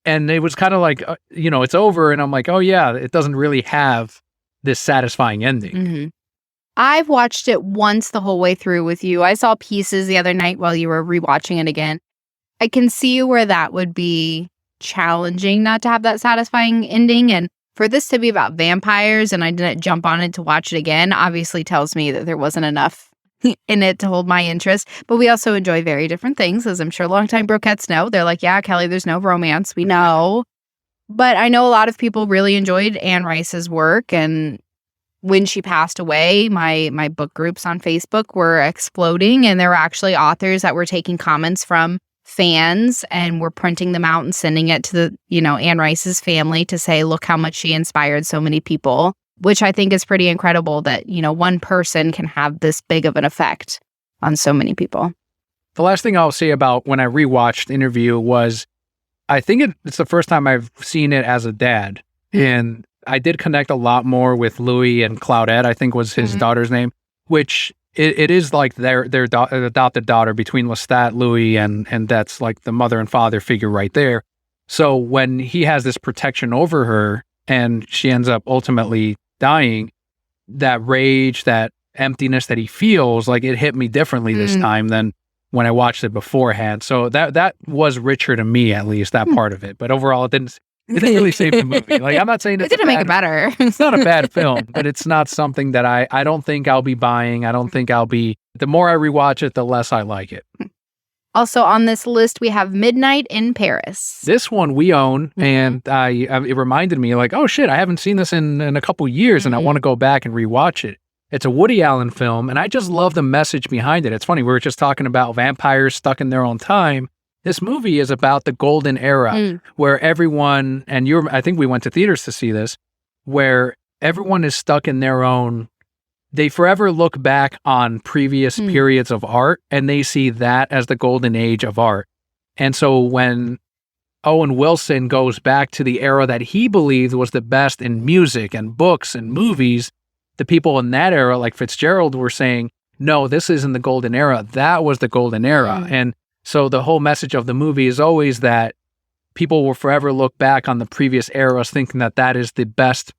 And it was kind of like, it's over. And I'm like, oh yeah, it doesn't really have this satisfying ending. I've watched it once the whole way through with you. I saw pieces the other night while you were rewatching it again. I can see where that would be challenging not to have that satisfying ending. And for this to be about vampires and I didn't jump on it to watch it again, obviously tells me that there wasn't enough in it to hold my interest. But we also enjoy very different things, as I'm sure longtime Brokettes know. They're like, yeah, Kelli, there's no romance. We know. But I know a lot of people really enjoyed Anne Rice's work. And when she passed away, my book groups on Facebook were exploding. And there were actually authors that were taking comments from fans and were printing them out and sending it to the, Anne Rice's family to say, look how much she inspired so many people, which I think is pretty incredible that, one person can have this big of an effect on so many people. The last thing I'll say about when I rewatched Interview was I think it's the first time I've seen it as a dad. And I did connect a lot more with Louis and Claudette, I think was his daughter's name, which it is like their adopted daughter between Lestat, Louis, and that's like the mother and father figure right there. So when he has this protection over her and she ends up ultimately dying, that rage, that emptiness that he feels, like it hit me differently this time than when I watched it beforehand. So that was richer to me, at least, that part of it. But overall, it didn't really save the movie. Like, I'm not saying it didn't make it better. It's not a bad film, but it's not something that I don't think I'll be buying. I don't think the more I rewatch it, the less I like it. Also on this list, we have Midnight in Paris. This one we own, and it reminded me like, oh shit, I haven't seen this in a couple years, and I want to go back and rewatch it. It's a Woody Allen film, and I just love the message behind it. It's funny, we were just talking about vampires stuck in their own time. This movie is about the golden era where everyone, and I think we went to theaters to see this, where everyone is stuck in their own. They forever look back on previous periods of art, and they see that as the golden age of art. And so when Owen Wilson goes back to the era that he believed was the best in music and books and movies, the people in that era, like Fitzgerald, were saying, no, this isn't the golden era. That was the golden era. And so the whole message of the movie is always that people will forever look back on the previous eras thinking that is the best,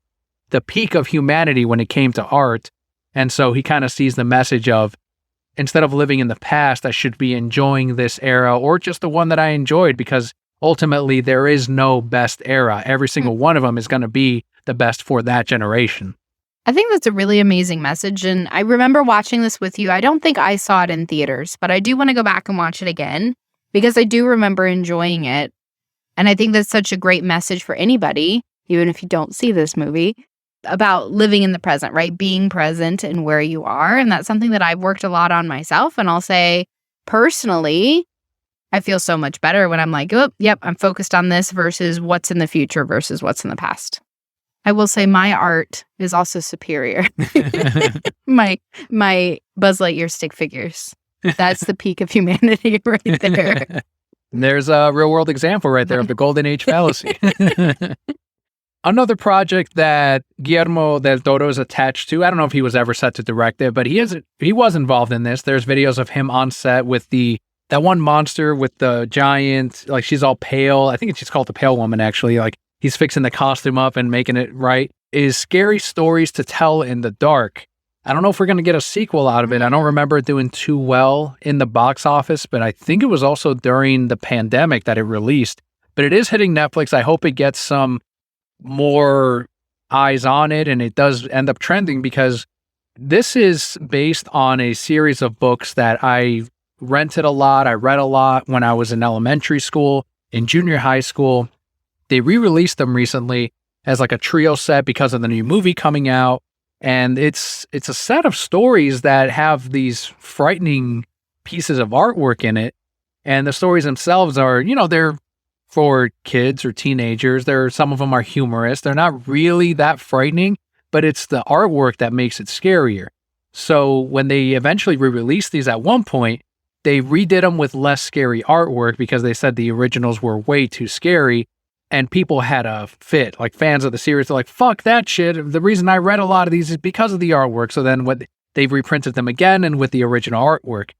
the peak of humanity when it came to art. And so he kind of sees the message of, instead of living in the past, I should be enjoying this era or just the one that I enjoyed, because ultimately there is no best era. Every single one of them is going to be the best for that generation. I think that's a really amazing message. And I remember watching this with you. I don't think I saw it in theaters, but I do want to go back and watch it again because I do remember enjoying it. And I think that's such a great message for anybody, even if you don't see this movie, about living in the present, right? Being present in where you are. And that's something that I've worked a lot on myself. And I'll say personally, I feel so much better when I'm like, oh, yep, I'm focused on this versus what's in the future versus what's in the past. I will say my art is also superior. my Buzz Lightyear stick figures. That's the peak of humanity right there. There's a real world example right there of the golden age fallacy. Another project that Guillermo del Toro is attached to, I don't know if he was ever set to direct it, but he was involved in this. There's videos of him on set with that one monster with the giant, like she's all pale. I think she's called the Pale Woman, actually. Like, he's fixing the costume up and making it right. Is Scary Stories to Tell in the Dark. I don't know if we're going to get a sequel out of it. I don't remember it doing too well in the box office, but I think it was also during the pandemic that it released. But it is hitting Netflix. I hope it gets some more eyes on it and it does end up trending, because this is based on a series of books that I rented a lot. I read a lot when I was in elementary school, in junior high school. They re-released them recently as like a trio set because of the new movie coming out. And it's a set of stories that have these frightening pieces of artwork in it. And the stories themselves are, they're for kids or teenagers. Some of them are humorous. They're not really that frightening, but it's the artwork that makes it scarier. So when they eventually re-released these at one point, they redid them with less scary artwork because they said the originals were way too scary. And people had a fit, like fans of the series. They're like, fuck that shit. The reason I read a lot of these is because of the artwork. So then they've reprinted them again and with the original artwork.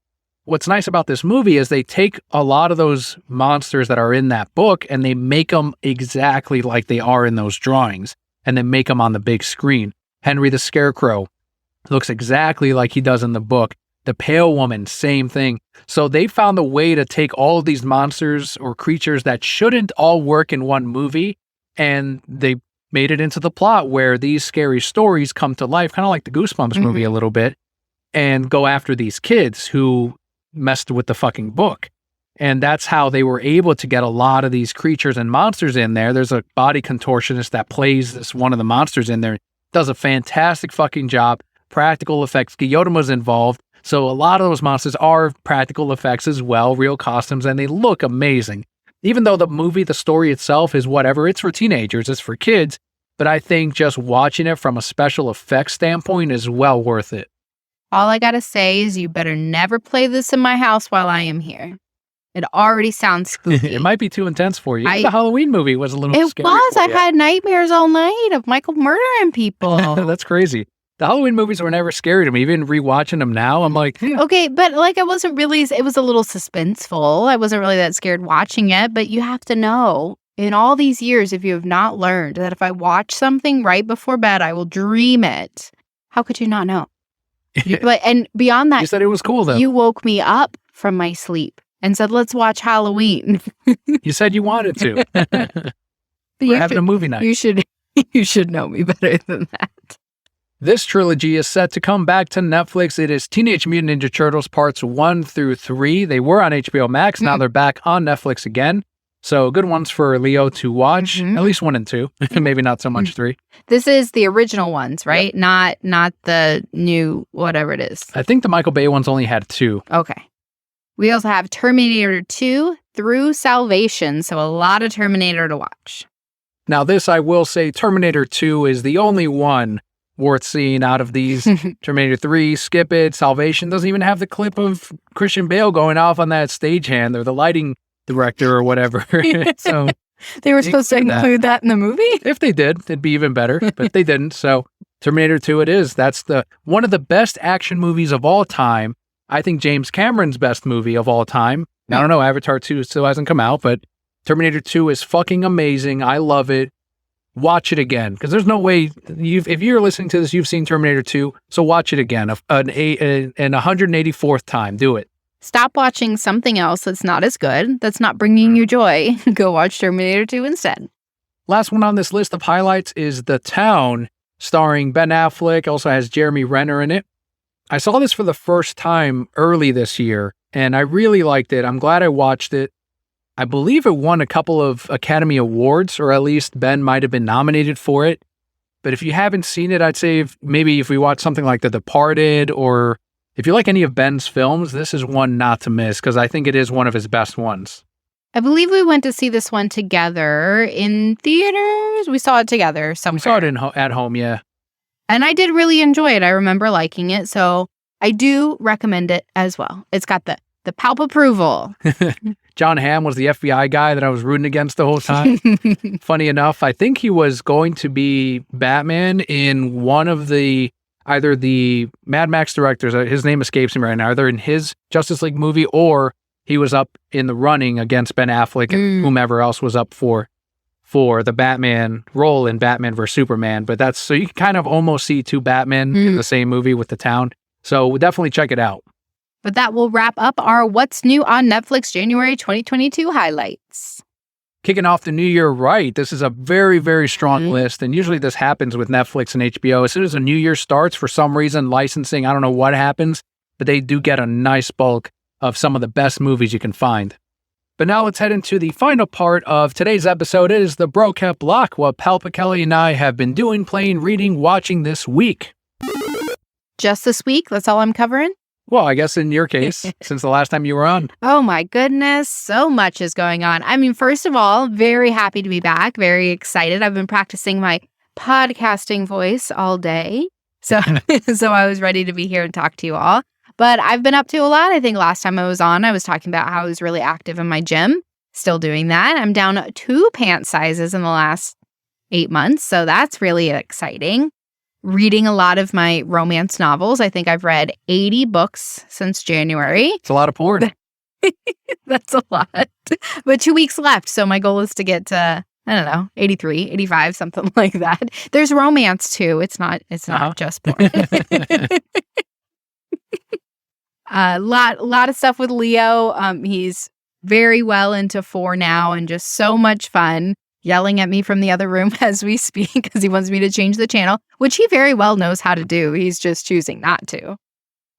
What's nice about this movie is they take a lot of those monsters that are in that book and they make them exactly like they are in those drawings and then make them on the big screen. Henry the Scarecrow looks exactly like he does in the book. The Pale Woman, same thing. So they found a way to take all of these monsters or creatures that shouldn't all work in one movie, and they made it into the plot where these scary stories come to life, kind of like the Goosebumps movie a little bit. and go after these kids who messed with the fucking book. And that's how they were able to get a lot of these creatures and monsters in there. There's a body contortionist that plays this one of the monsters in there. Does a fantastic fucking job. Practical effects. Gyotoma's involved. So a lot of those monsters are practical effects as well, real costumes, and they look amazing. Even though the story itself is whatever, it's for teenagers, it's for kids, but I think just watching it from a special effects standpoint is well worth it. All I gotta say is you better never play this in my house while I am here. It already sounds spooky. It might be too intense for you. The Halloween movie was a little scary. It was. I've had nightmares all night of Michael murdering people. That's crazy. The Halloween movies were never scary to me. Even rewatching them now, I'm like, Okay, but like I wasn't really, it was a little suspenseful. I wasn't really that scared watching it, but you have to know, in all these years, if you have not learned that if I watch something right before bed, I will dream it. How could you not know? And beyond that, you said it was cool though. You woke me up from my sleep and said, let's watch Halloween. You said you wanted to. We're having a movie night. You should know me better than that. This trilogy is set to come back to Netflix. It is Teenage Mutant Ninja Turtles parts 1 through 3. They were on HBO Max. Now they're back on Netflix again. So good ones for Leo to watch. At least 1 and 2. Maybe not so much 3. This is the original ones, right? Yep. Not the new whatever it is. I think the Michael Bay ones only had 2. Okay. We also have Terminator 2 through Salvation. So a lot of Terminator to watch. Now this, I will say, Terminator 2 is the only one worth seeing out of these. Terminator 3, skip it. Salvation doesn't even have the clip of Christian Bale going off on that stagehand or the lighting director or whatever. So they were supposed to include that in the movie? If they did, it'd be even better, but they didn't. So Terminator 2 it is. That's one of the best action movies of all time. I think James Cameron's best movie of all time. I don't know, Avatar 2 still hasn't come out, but Terminator 2 is fucking amazing. I love it. Watch it again, because there's no way if you're listening to this, you've seen Terminator 2, so watch it again, an 184th time. Do it. Stop watching something else that's not as good, that's not bringing you joy. Go watch Terminator 2 instead. Last one on this list of highlights is The Town, starring Ben Affleck, also has Jeremy Renner in it. I saw this for the first time early this year, and I really liked it. I'm glad I watched it. I believe it won a couple of Academy Awards, or at least Ben might have been nominated for it. But if you haven't seen it, I'd say maybe if we watch something like The Departed, or if you like any of Ben's films, this is one not to miss, because I think it is one of his best ones. I believe we went to see this one together in theaters. We saw it together somewhere. We saw it at home, yeah. And I did really enjoy it. I remember liking it, so I do recommend it as well. It's got the palp approval. John Hamm was the FBI guy that I was rooting against the whole time. Funny enough, I think he was going to be Batman in one of either the Mad Max directors, his name escapes me right now, either in his Justice League movie or he was up in the running against Ben Affleck and whomever else was up for the Batman role in Batman vs. Superman. But so you can kind of almost see two Batmen in the same movie with The Town. So definitely check it out. But that will wrap up our What's New on Netflix January 2022 highlights. Kicking off the new year right. This is a very, very strong list. And usually this happens with Netflix and HBO. As soon as a new year starts, for some reason, licensing, I don't know what happens, but they do get a nice bulk of some of the best movies you can find. But now let's head into the final part of today's episode. It is the Bro Cat Block, what Kelli and I have been doing, playing, reading, watching this week. Just this week? That's all I'm covering? Well, I guess in your case, since the last time you were on. Oh my goodness, so much is going on. I mean, first of all, very happy to be back, very excited. I've been practicing my podcasting voice all day. So I was ready to be here and talk to you all. But I've been up to a lot. I think last time I was on, I was talking about how I was really active in my gym. Still doing that. I'm down 2 pant sizes in the last 8 months. So that's really exciting. Reading a lot of my romance novels. I think I've read 80 books since January. It's a lot of porn. That's a lot. But 2 weeks left. So my goal is to get to, 83, 85, something like that. There's romance too. It's not just porn. A lot of stuff with Leo. He's very well into 4 now and just so much fun. Yelling at me from the other room as we speak because he wants me to change the channel, which he very well knows how to do. He's just choosing not to.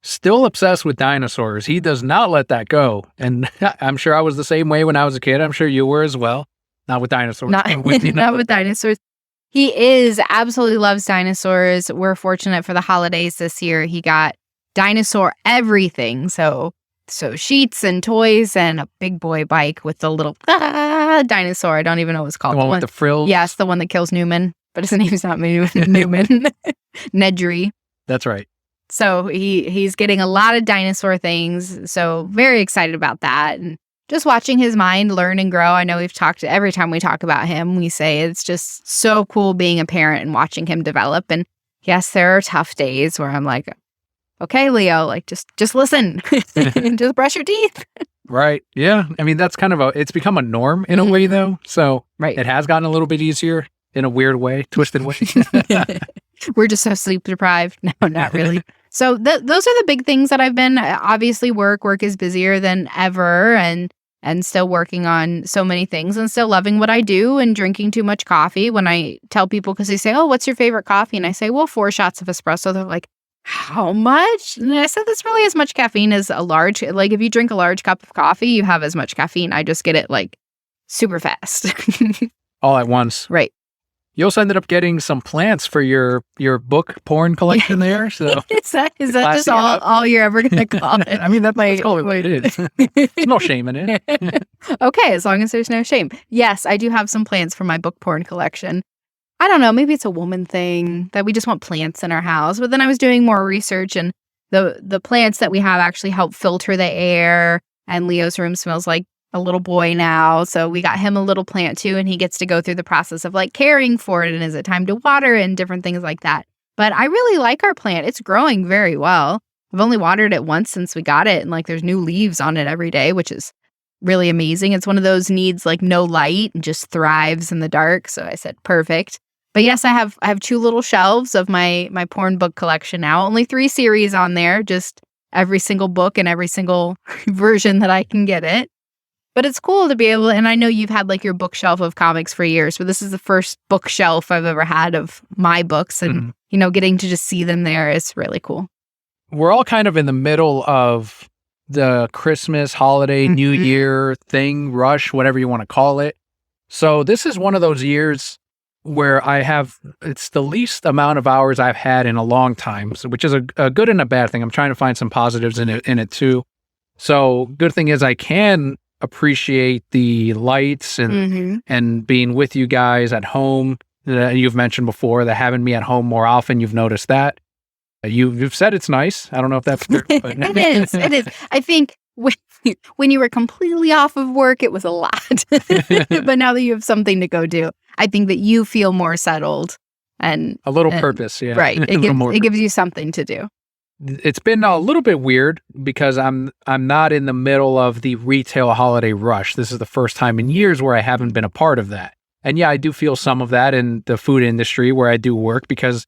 still obsessed with dinosaurs. He does not let that go. And I'm sure I was the same way when I was a kid. I'm sure you were as well. Not with dinosaurs. Not, but with, not with dinosaurs. He absolutely loves dinosaurs. We're fortunate for the holidays this year. He got dinosaur everything. So sheets and toys and a big boy bike with the little dinosaur. I don't even know what it's called. The one with the frills? Yes, the one that kills Newman. But his name's not Newman. Nedry. That's right. So he's getting a lot of dinosaur things. So very excited about that. And just watching his mind learn and grow. I know we've talked, every time we talk about him, we say it's just so cool being a parent and watching him develop. And yes, there are tough days where I'm like, okay, Leo, like just listen, just brush your teeth. Right. Yeah. I mean, that's kind of it's become a norm in a way though. So right. It has gotten a little bit easier in a weird way, twisted way. We're just so sleep deprived. No, not really. So those are the big things that I've been, obviously work is busier than ever and still working on so many things and still loving what I do and drinking too much coffee. When I tell people, because they say, oh, what's your favorite coffee? And I say, well, 4 shots of espresso. They're like, how much? And I said, that's really as much caffeine as a large, like if you drink a large cup of coffee, you have as much caffeine. I just get it like super fast. All at once. Right. You also ended up getting some plants for your book porn collection there. So is that just all you're ever going to call it? I mean, that's called what it is. There's no shame in it. Okay, as long as there's no shame. Yes, I do have some plants for my book porn collection. I don't know, maybe it's a woman thing that we just want plants in our house. But then I was doing more research, and the plants that we have actually help filter the air. And Leo's room smells like a little boy now. So we got him a little plant too, and he gets to go through the process of like caring for it and is it time to water and different things like that. But I really like our plant. It's growing very well. I've only watered it once since we got it, and like there's new leaves on it every day, which is really amazing. It's one of those needs like no light and just thrives in the dark. So I said perfect. But yes, I have 2 little shelves of my porn book collection now. Only 3 series on there, just every single book and every single version that I can get it. But it's cool to be able, and I know you've had like your bookshelf of comics for years, but this is the first bookshelf I've ever had of my books. And, getting to just see them there is really cool. We're all kind of in the middle of the Christmas, holiday, New Year thing, rush, whatever you want to call it. So this is one of those years where it's the least amount of hours I've had in a long time, which is a good and a bad thing. I'm trying to find some positives in it too. So good thing is I can appreciate the lights and being with you guys at home. You've mentioned before that having me at home more often, you've noticed that. You've said it's nice. I don't know if that's true. But It is. I think when you were completely off of work, it was a lot. But now that you have something to go do, I think that you feel more settled and a little purpose. Yeah. Right. It gives you something to do. It's been a little bit weird because I'm not in the middle of the retail holiday rush. This is the first time in years where I haven't been a part of that. And yeah, I do feel some of that in the food industry where I do work, because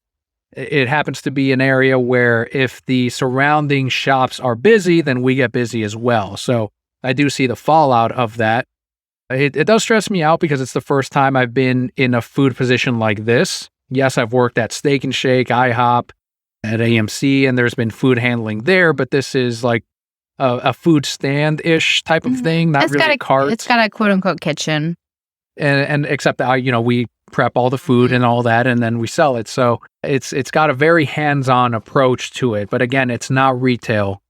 it happens to be an area where if the surrounding shops are busy, then we get busy as well. So I do see the fallout of that. It does stress me out because it's the first time I've been in a food position like this. Yes, I've worked at Steak and Shake, IHOP, at AMC, and there's been food handling there, but this is like a food stand-ish type of thing, not really a cart. It's got a quote-unquote kitchen. And except that, we prep all the food and all that, and then we sell it. So it's got a very hands-on approach to it. But again, it's not retail.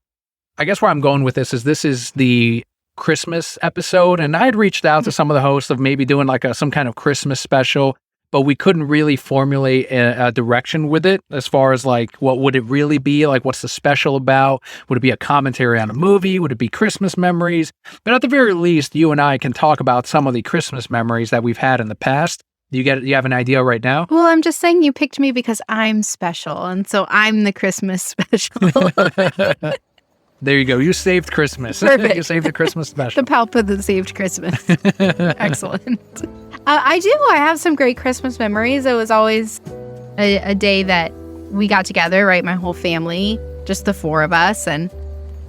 I guess where I'm going with this is the Christmas episode, and I had reached out to some of the hosts of maybe doing like some kind of Christmas special, but we couldn't really formulate a direction with it as far as like, what would it really be? Like, what's the special about? Would it be a commentary on a movie? Would it be Christmas memories? But at the very least, you and I can talk about some of the Christmas memories that we've had in the past. Do you have an idea right now? Well, I'm just saying you picked me because I'm special. And so I'm the Christmas special. There you go. You saved Christmas. Perfect. You saved the Christmas special. The Palpa that saved Christmas. Excellent. I do. I have some great Christmas memories. It was always a day that we got together, right? My whole family, just the 4 of us. And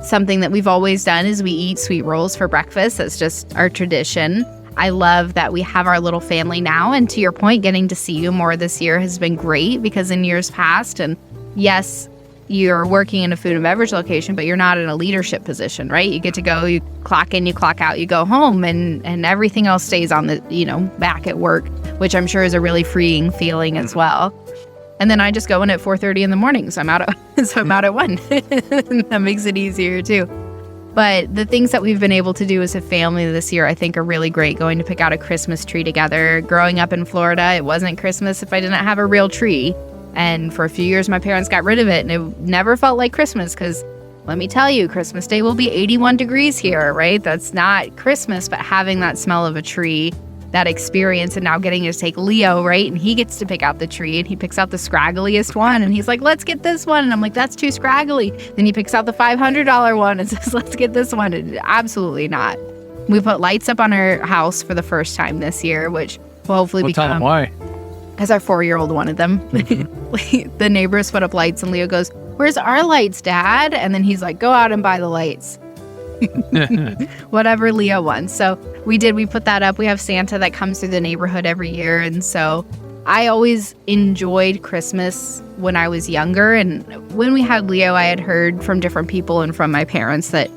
something that we've always done is we eat sweet rolls for breakfast. That's just our tradition. I love that we have our little family now. And to your point, getting to see you more this year has been great, because in years past, and yes, you're working in a food and beverage location, but you're not in a leadership position, right? You get to go, you clock in, you clock out, you go home, and everything else stays on the, back at work, which I'm sure is a really freeing feeling as well. And then I just go in at 4:30 in the morning, so I'm out at 1. That makes it easier too. But the things that we've been able to do as a family this year, I think, are really great. Going to pick out a Christmas tree together. Growing up in Florida, it wasn't Christmas if I didn't have a real tree. And for a few years, my parents got rid of it, and it never felt like Christmas because, let me tell you, Christmas Day will be 81 degrees here, right? That's not Christmas, but having that smell of a tree, that experience, and now getting to take Leo, right? And he gets to pick out the tree, and he picks out the scraggliest one, and he's like, let's get this one. And I'm like, that's too scraggly. Then he picks out the $500 one and says, let's get this one. And absolutely not. We put lights up on our house for the first time this year, which will hopefully become... Tell them why. Because our 4-year-old wanted them. The neighbors put up lights, and Leo goes, where's our lights, Dad? And then he's like, go out and buy the lights. Whatever Leo wants. So we put that up. We have Santa that comes through the neighborhood every year. And so I always enjoyed Christmas when I was younger. And when we had Leo, I had heard from different people and from my parents that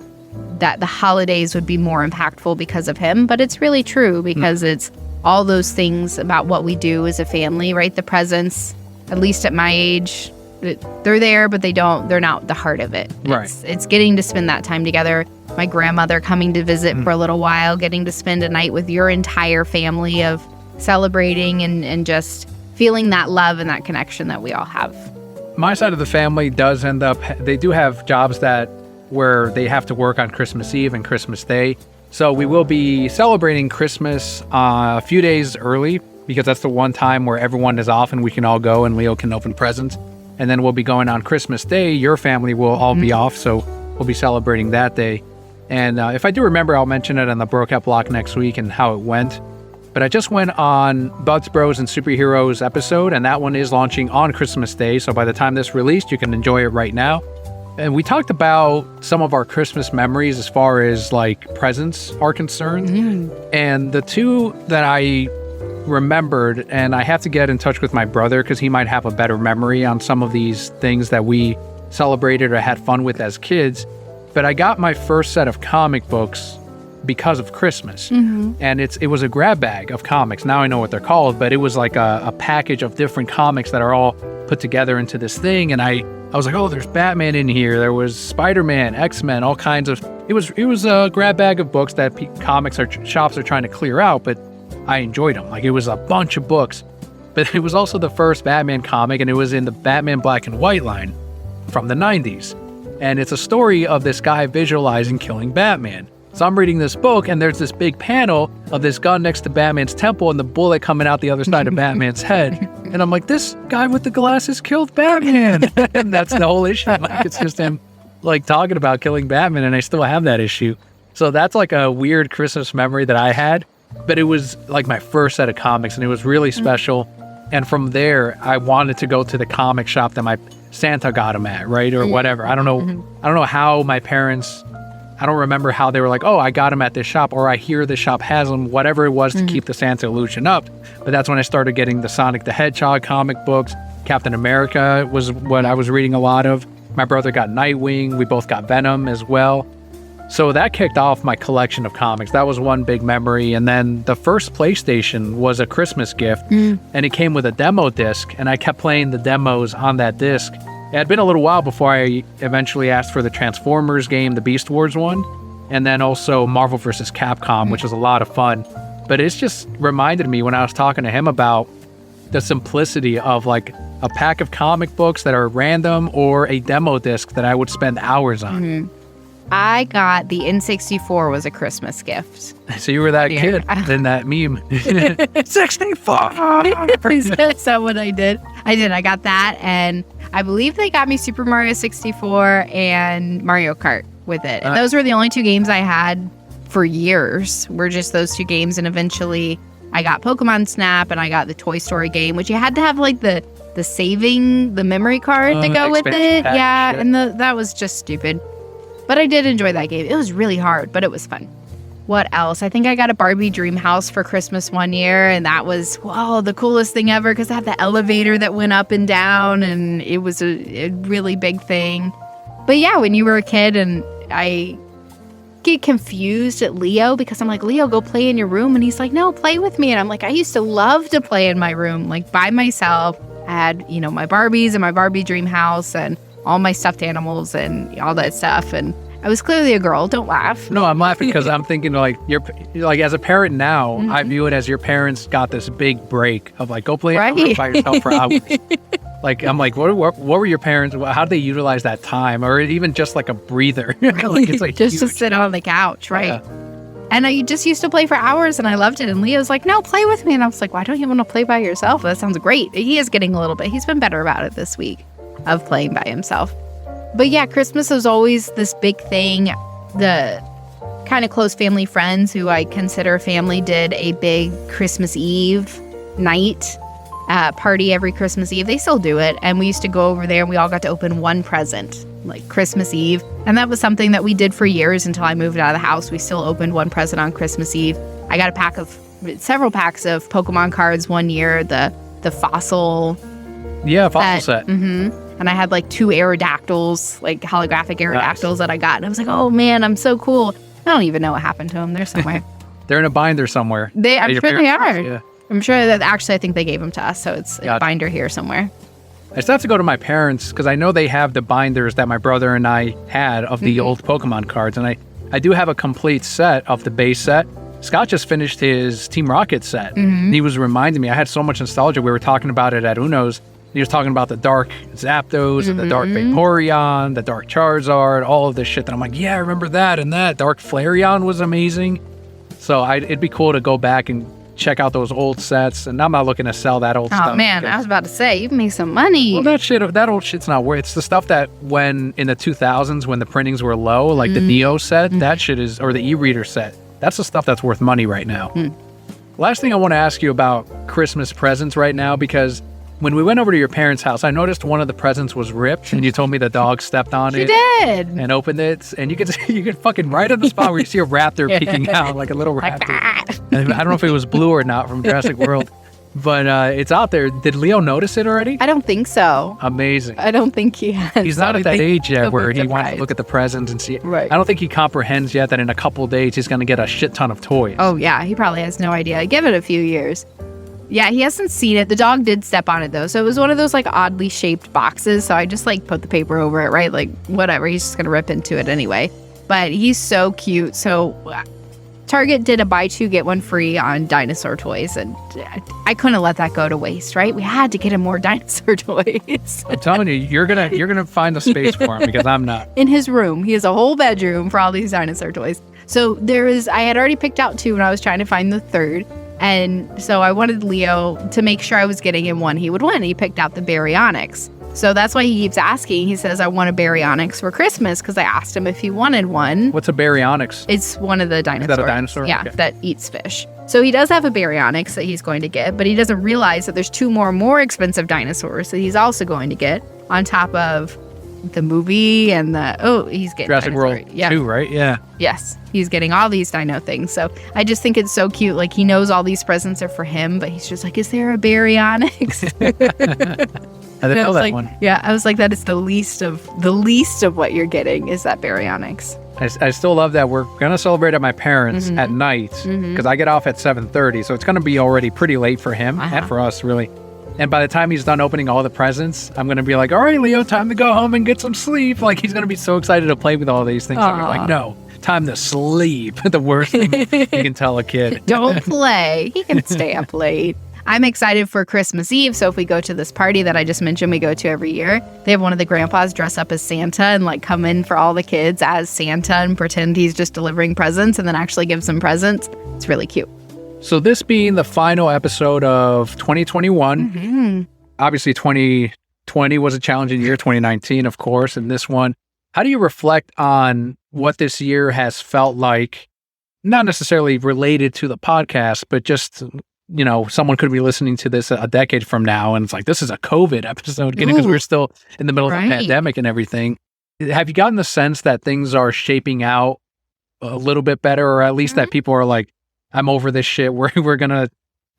the holidays would be more impactful because of him. But it's really true because it's all those things about what we do as a family, right? The presents, at least at my age, they're there, but they're not the heart of it. Right. It's getting to spend that time together. My grandmother coming to visit for a little while, getting to spend a night with your entire family, of celebrating and just feeling that love and that connection that we all have. My side of the family does end up, they do have jobs where they have to work on Christmas Eve and Christmas Day. So we will be celebrating Christmas a few days early because that's the one time where everyone is off and we can all go and Leo can open presents. And then we'll be going on Christmas Day. Your family will all be off, so we'll be celebrating that day. And if I do remember, I'll mention it on the Brocat Block next week and how it went. But I just went on Buds, Bros, and Superheroes episode, and that one is launching on Christmas Day. So by the time this released, you can enjoy it right now. And we talked about some of our Christmas memories as far as like presents are concerned. And the two that I remembered, and I have to get in touch with my brother because he might have a better memory on some of these things that we celebrated or had fun with as kids. But I got my first set of comic books because of Christmas. And it was a grab bag of comics. Now I know what they're called, but it was like a package of different comics that are all put together into this thing. And I was like, oh, there's Batman in here. There was Spider-Man, X-Men, all kinds of... It was a grab bag of books that shops are trying to clear out, but I enjoyed them. Like, it was a bunch of books. But it was also the first Batman comic, and it was in the Batman Black and White line from the 90s. And it's a story of this guy visualizing killing Batman. So I'm reading this book, and there's this big panel of this gun next to Batman's temple and the bullet coming out the other side of Batman's head. And I'm like, this guy with the glasses killed Batman. And that's the whole issue. Like, it's just him like talking about killing Batman, and I still have that issue. So that's like a weird Christmas memory that I had. But it was like my first set of comics, and it was really special. And from there, I wanted to go to the comic shop that my Santa got him at, right? Or whatever. I don't know how my parents... I don't remember how they were like, oh, I got him at this shop, or I hear this shop has them, whatever it was to keep the Santa illusion up. But that's when I started getting the Sonic the Hedgehog comic books. Captain America was what I was reading a lot of. My brother got Nightwing. We both got Venom as well. So that kicked off my collection of comics. That was one big memory. And then the first PlayStation was a Christmas gift, and it came with a demo disc, and I kept playing the demos on that disc. It had been a little while before I eventually asked for the Transformers game, the Beast Wars one, and then also Marvel vs. Capcom, which was a lot of fun. But it's just reminded me when I was talking to him about the simplicity of like a pack of comic books that are random or a demo disc that I would spend hours on. I got the N64 was a Christmas gift. So you were that kid in that meme. 64! Is that what I did? I got that, and I believe they got me Super Mario 64 and Mario Kart with it. And those were the only two games I had for years, were just those two games. And eventually I got Pokemon Snap, and I got the Toy Story game, which you had to have like the saving, the memory card to go with it. Yeah, and that was just stupid. But I did enjoy that game. It was really hard, but it was fun. What else? I think I got a Barbie dream house for Christmas one year, and that was, wow, the coolest thing ever because I had the elevator that went up and down, and it was a really big thing. But yeah, when you were a kid, and I get confused at Leo because I'm like, Leo, go play in your room. And he's like, no, play with me. And I'm like, I used to love to play in my room, like by myself. I had, my Barbies and my Barbie dream house and all my stuffed animals and all that stuff. And I was clearly a girl. Don't laugh. No, I'm laughing because I'm thinking you're like, as a parent now, I view it as your parents got this big break of like, go play by yourself for hours. Like, I'm like, what were your parents? How did they utilize that time? Or even just like a breather? Like, it's like just to sit on the couch, right? Yeah. And I just used to play for hours and I loved it. And Leo's like, no, play with me. And I was like, why don't you want to play by yourself? That sounds great. He is getting a little bit. He's been better about it this week of playing by himself. But yeah, Christmas was always this big thing. The kind of close family friends who I consider family did a big Christmas Eve night party every Christmas Eve. They still do it. And we used to go over there and we all got to open one present, like Christmas Eve. And that was something that we did for years until I moved out of the house. We still opened one present on Christmas Eve. I got several packs of Pokemon cards one year, the fossil. Yeah, fossil set. Mm-hmm. And I had like 2 Aerodactyls, like holographic Aerodactyls that I got. And I was like, oh man, I'm so cool. I don't even know what happened to them. They're somewhere. They're in a binder somewhere. I'm sure they are. Yeah. I'm sure that actually I think they gave them to us. So it's a binder here somewhere. I still have to go to my parents because I know they have the binders that my brother and I had of the old Pokemon cards. And I do have a complete set of the base set. Scott just finished his Team Rocket set. And he was reminding me, I had so much nostalgia. We were talking about it at Uno's. He was talking about the Dark Zapdos, and the Dark Vaporeon, the Dark Charizard, all of this shit. That I'm like, yeah, I remember that. And that Dark Flareon was amazing. So it'd be cool to go back and check out those old sets. And I'm not looking to sell that old stuff. Oh man, I was about to say, you've made some money. Well, that old shit's not worth. It's the stuff that when in the 2000s when the printings were low, like the Neo set, that shit is, or the e-reader set. That's the stuff that's worth money right now. Last thing I want to ask you about Christmas presents right now, because when we went over to your parents' house, I noticed one of the presents was ripped, and you told me the dog stepped on it. She did. And opened it, and you could fucking right on the spot where you see a raptor peeking out, like a little raptor. And I don't know if it was blue or not from Jurassic World, but it's out there. Did Leo notice it already? I don't think so. Amazing. I don't think he has. He's not at that age yet where he wants to look at the presents and see it. Right. I don't think he comprehends yet that in a couple days he's going to get a shit ton of toys. Oh, yeah. He probably has no idea. Give it a few years. Yeah, he hasn't seen it. The dog did step on it, though. So it was one of those, like, oddly shaped boxes. So I just, like, put the paper over it, right? Like, whatever. He's just going to rip into it anyway. But he's so cute. So Target did a buy 2, get 1 free on dinosaur toys. And I couldn't let that go to waste, right? We had to get him more dinosaur toys. I'm telling you, you're gonna find a space for him because I'm not. In his room. He has a whole bedroom for all these dinosaur toys. So I had already picked out 2 when I was trying to find the 3rd. And so I wanted Leo to make sure I was getting him one he would win. He picked out the Baryonyx. So that's why he keeps asking. He says, I want a Baryonyx for Christmas because I asked him if he wanted one. What's a Baryonyx? It's one of the dinosaurs. Is that a dinosaur? Yeah, okay. That eats fish. So he does have a Baryonyx that he's going to get, but he doesn't realize that there's 2 more expensive dinosaurs that he's also going to get on top of the movie and he's getting Jurassic World 2, right? Yeah. Yes, he's getting all these dino things. So I just think it's so cute. Like, he knows all these presents are for him, but he's just like, is there a Baryonyx? I didn't know that one. Yeah, I was like, that is the least of what you're getting is that Baryonyx. I still love that we're gonna celebrate at my parents at night because I get off at 7:30, so it's gonna be already pretty late for him and for us, really. And by the time he's done opening all the presents, I'm going to be like, all right, Leo, time to go home and get some sleep. Like, he's going to be so excited to play with all these things. I'm like, no, time to sleep. The worst thing you can tell a kid. Don't play. He can stay up late. I'm excited for Christmas Eve. So if we go to this party that I just mentioned we go to every year, they have one of the grandpas dress up as Santa and like come in for all the kids as Santa and pretend he's just delivering presents and then actually give some presents. It's really cute. So this being the final episode of 2021, obviously 2020 was a challenging year, 2019, of course, and this one, how do you reflect on what this year has felt like, not necessarily related to the podcast, but just, someone could be listening to this a decade from now, and it's like, this is a COVID episode, because we're still in the middle of the pandemic and everything. Have you gotten the sense that things are shaping out a little bit better, or at least that people are like, I'm over this shit. We're gonna.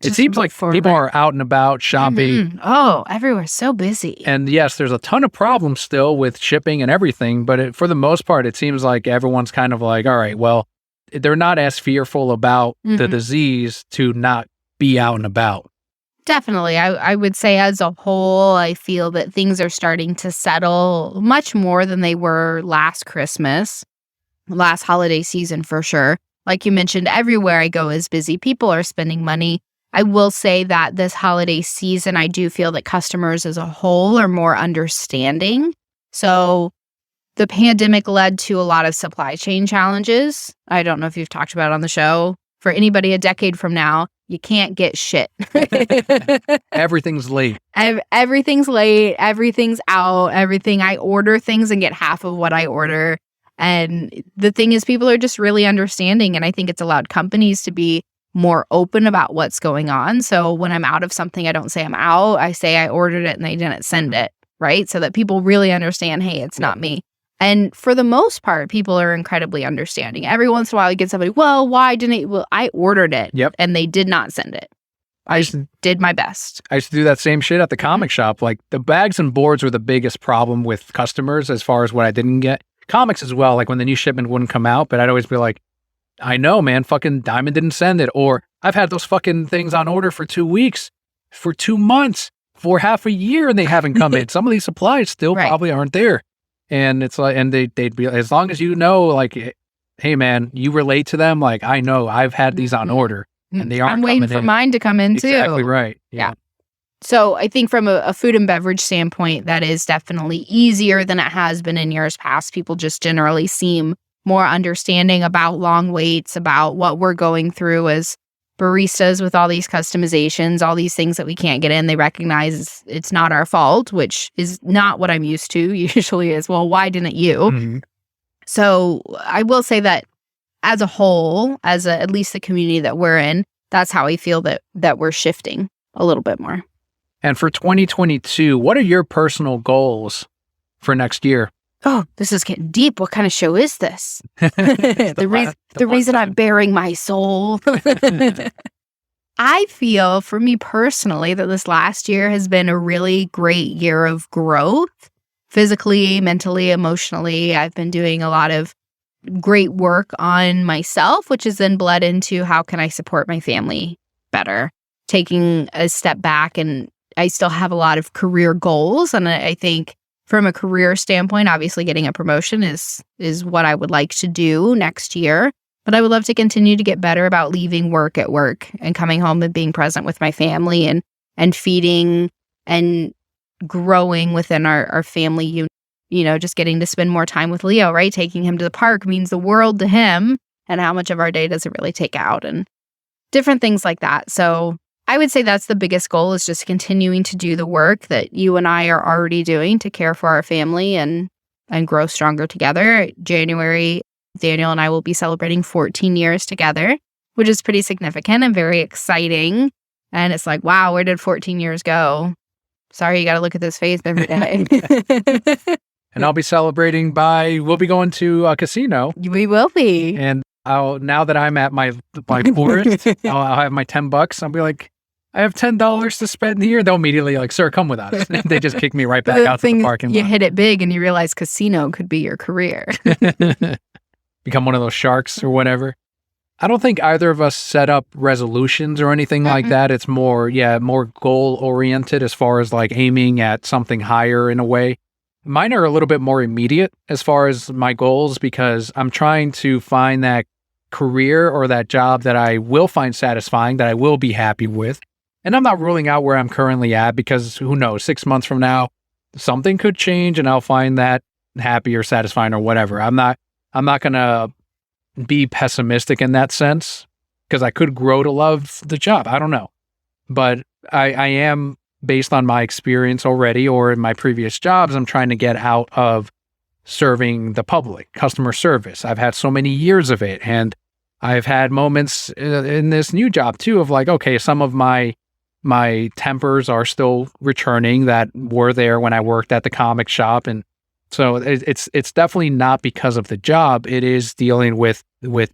It seems like people are out and about shopping. Oh, everywhere's so busy. And yes, there's a ton of problems still with shipping and everything, but for the most part, it seems like everyone's kind of like, all right, well, they're not as fearful about the disease to not be out and about. Definitely. I would say as a whole, I feel that things are starting to settle much more than they were last Christmas, last holiday season for sure. Like you mentioned, everywhere I go is busy. People are spending money. I will say that this holiday season, I do feel that customers as a whole are more understanding. So the pandemic led to a lot of supply chain challenges. I don't know if you've talked about it on the show. For anybody a decade from now, you can't get shit. Everything's late. Everything's late. Everything's out. I order things and get half of what I order. And the thing is, people are just really understanding. And I think it's allowed companies to be more open about what's going on. So when I'm out of something, I don't say I'm out. I say I ordered it and they didn't send it, right? So that people really understand, hey, it's not me. And for the most part, people are incredibly understanding. Every once in a while, you get somebody, well, why didn't it? Well, I ordered it and they did not send it. I did my best. I used to do that same shit at the comic shop. Like the bags and boards were the biggest problem with customers as far as what I didn't get. Comics as well, like when the new shipment wouldn't come out, but I'd always be like, I know, man, fucking Diamond didn't send it. Or I've had those fucking things on order for 2 weeks, for 2 months, for half a year, and they haven't come in. Some of these supplies still probably aren't there. And it's like, and they'd be, as long as you know, like, hey, man, you relate to them. Like, I know I've had these on order and they aren't I'm waiting for mine to come in too. Exactly right. Yeah. So I think from a food and beverage standpoint, that is definitely easier than it has been in years past. People just generally seem more understanding about long waits, about what we're going through as baristas with all these customizations, all these things that we can't get in. They recognize it's not our fault, which is not what I'm used to. Usually is, well, why didn't you? Mm-hmm. So I will say that as a whole, at least the community that we're in, that's how I feel that we're shifting a little bit more. And for 2022, what are your personal goals for next year? Oh, this is getting deep. What kind of show is this? the reason I'm bearing my soul. I feel, for me personally, that this last year has been a really great year of growth, physically, mentally, emotionally. I've been doing a lot of great work on myself, which has then bled into how can I support my family better, taking a step back. And I still have a lot of career goals. And I think from a career standpoint, obviously getting a promotion is what I would like to do next year. But I would love to continue to get better about leaving work at work and coming home and being present with my family and feeding and growing within our family unit. You know, just getting to spend more time with Leo, right? Taking him to the park means the world to him. And how much of our day does it really take out? And different things like that. So I would say that's the biggest goal, is just continuing to do the work that you and I are already doing to care for our family and grow stronger together. January, Daniel and I will be celebrating 14 years together, which is pretty significant and very exciting. And it's like, wow, where did 14 years go? Sorry, you got to look at this face every day. And I'll be celebrating we'll be going to a casino. We will be. And now that I'm at my forest, I'll have my $10. I'll be like, I have $10 to spend here. They'll immediately like, sir, come with us. They just kick me right back out to the parking lot. You hit it big and you realize casino could be your career. Become one of those sharks or whatever. I don't think either of us set up resolutions or anything like that. It's more goal oriented as far as like aiming at something higher in a way. Mine are a little bit more immediate as far as my goals, because I'm trying to find that career or that job that I will find satisfying, that I will be happy with. And I'm not ruling out where I'm currently at, because who knows, 6 months from now, something could change and I'll find that happy or satisfying or whatever. I'm not going to be pessimistic in that sense, because I could grow to love the job. I don't know. But I am, based on my experience already or in my previous jobs, I'm trying to get out of serving the public, customer service. I've had so many years of it. And I've had moments in this new job too of like, okay, some of my tempers are still returning that were there when I worked at the comic shop. And So it's definitely not because of the job. It is dealing with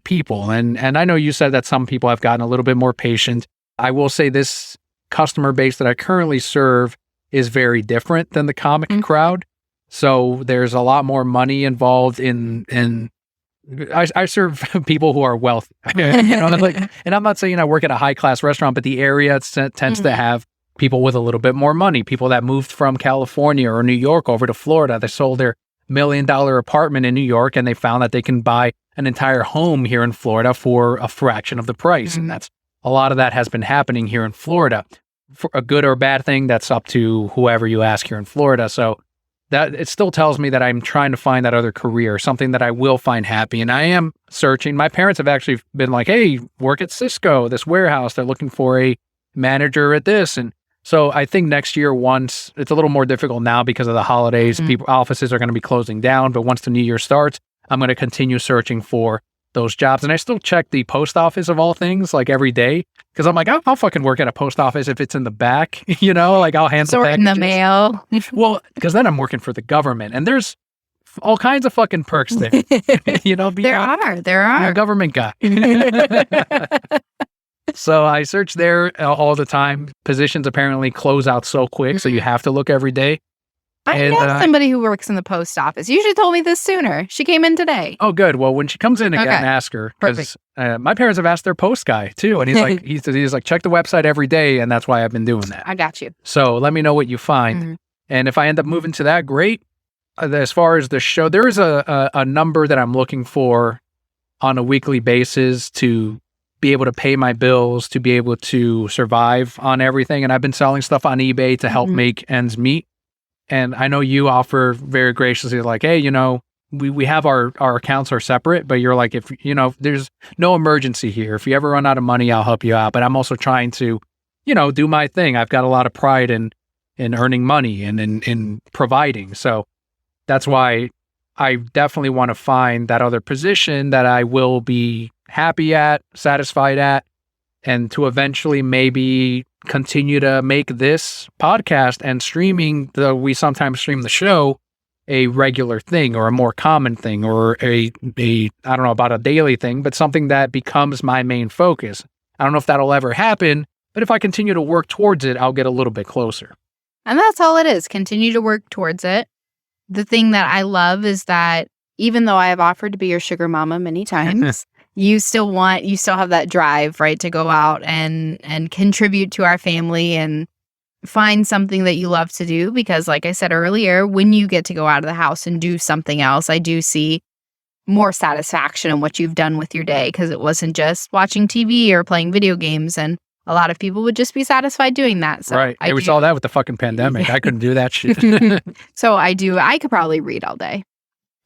people. And I know you said that some people have gotten a little bit more patient. I will say this customer base that I currently serve is very different than the comic crowd. So there's a lot more money involved in I serve people who are wealthy. And I'm not saying I work at a high class restaurant, but the area tends to have people with a little bit more money, people that moved from California or New York over to Florida. They sold their $1 million apartment in New York and they found that they can buy an entire home here in Florida for a fraction of the price. And that's a lot of that has been happening here in Florida. For a good or bad thing, that's up to whoever you ask here in Florida. So that it still tells me that I'm trying to find that other career, something that I will find happy. And I am searching. My parents have actually been like, hey, work at Cisco, this warehouse. They're looking for a manager at this. And so I think next year, once it's a little more difficult now because of the holidays, offices are going to be closing down. But once the new year starts, I'm going to continue searching for those jobs. And I still check the post office of all things, like every day, because I'm like, I'll fucking work at a post office if it's in the back, like I'll handle sorting the mail. Well, because then I'm working for the government and there's all kinds of fucking perks there. There are. A government guy. So I search there all the time. Positions apparently close out so quick, so you have to look every day. I know somebody who works in the post office. You should have told me this sooner. She came in today. Oh, good. Well, when she comes in again, ask her. Because my parents have asked their post guy, too. And he's like, he's like, check the website every day. And that's why I've been doing that. I got you. So let me know what you find. And if I end up moving to that, great. As far as the show, there is a number that I'm looking for on a weekly basis to be able to pay my bills, to be able to survive on everything. And I've been selling stuff on eBay to help make ends meet. And I know you offer very graciously like, hey, we have our accounts are separate, but you're like, if, there's no emergency here. If you ever run out of money, I'll help you out. But I'm also trying to, do my thing. I've got a lot of pride in earning money and in providing. So that's why I definitely want to find that other position that I will be happy at, satisfied at, and to eventually maybe continue to make this podcast and streaming, though we sometimes stream the show, a regular thing or a more common thing or a I don't know about a daily thing, but something that becomes my main focus. I don't know if that'll ever happen, but if I continue to work towards it, I'll get a little bit closer. And that's all it is. Continue to work towards it. The thing that I love is that even though I have offered to be your sugar mama many times, you still have that drive, right, to go out and contribute to our family and find something that you love to do. Because like I said earlier, when you get to go out of the house and do something else, I do see more satisfaction in what you've done with your day, because it wasn't just watching TV or playing video games. And a lot of people would just be satisfied doing that. So right. We saw that with the fucking pandemic. I couldn't do that shit. So I could probably read all day.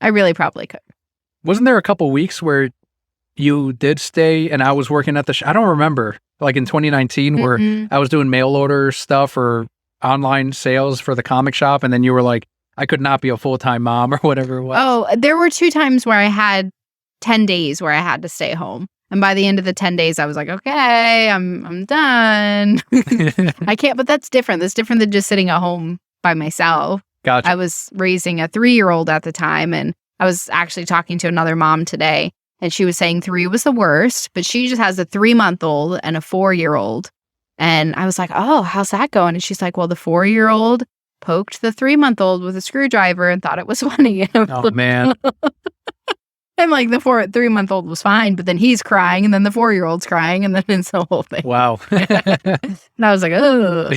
I really probably could. Wasn't there a couple weeks where you did stay and I was working at the I don't remember, like in 2019 where I was doing mail order stuff or online sales for the comic shop, and then you were like, I could not be a full-time mom or whatever it was. Oh, there were 2 times where I had 10 days where I had to stay home. And by the end of the 10 days, I was like, okay, I'm done. I can't, but that's different. That's different than just sitting at home by myself. Gotcha. I was raising a 3-year-old at the time, and I was actually talking to another mom today. And she was saying 3 was the worst, but she just has a 3-month-old and a 4-year-old. And I was like, oh, how's that going? And she's like, well, the 4-year-old poked the 3-month-old with a screwdriver and thought it was funny. Oh, man. And like the 3-month-old was fine, but then he's crying and then the 4-year-old's crying and then it's the whole thing. Wow. And I was like, oh.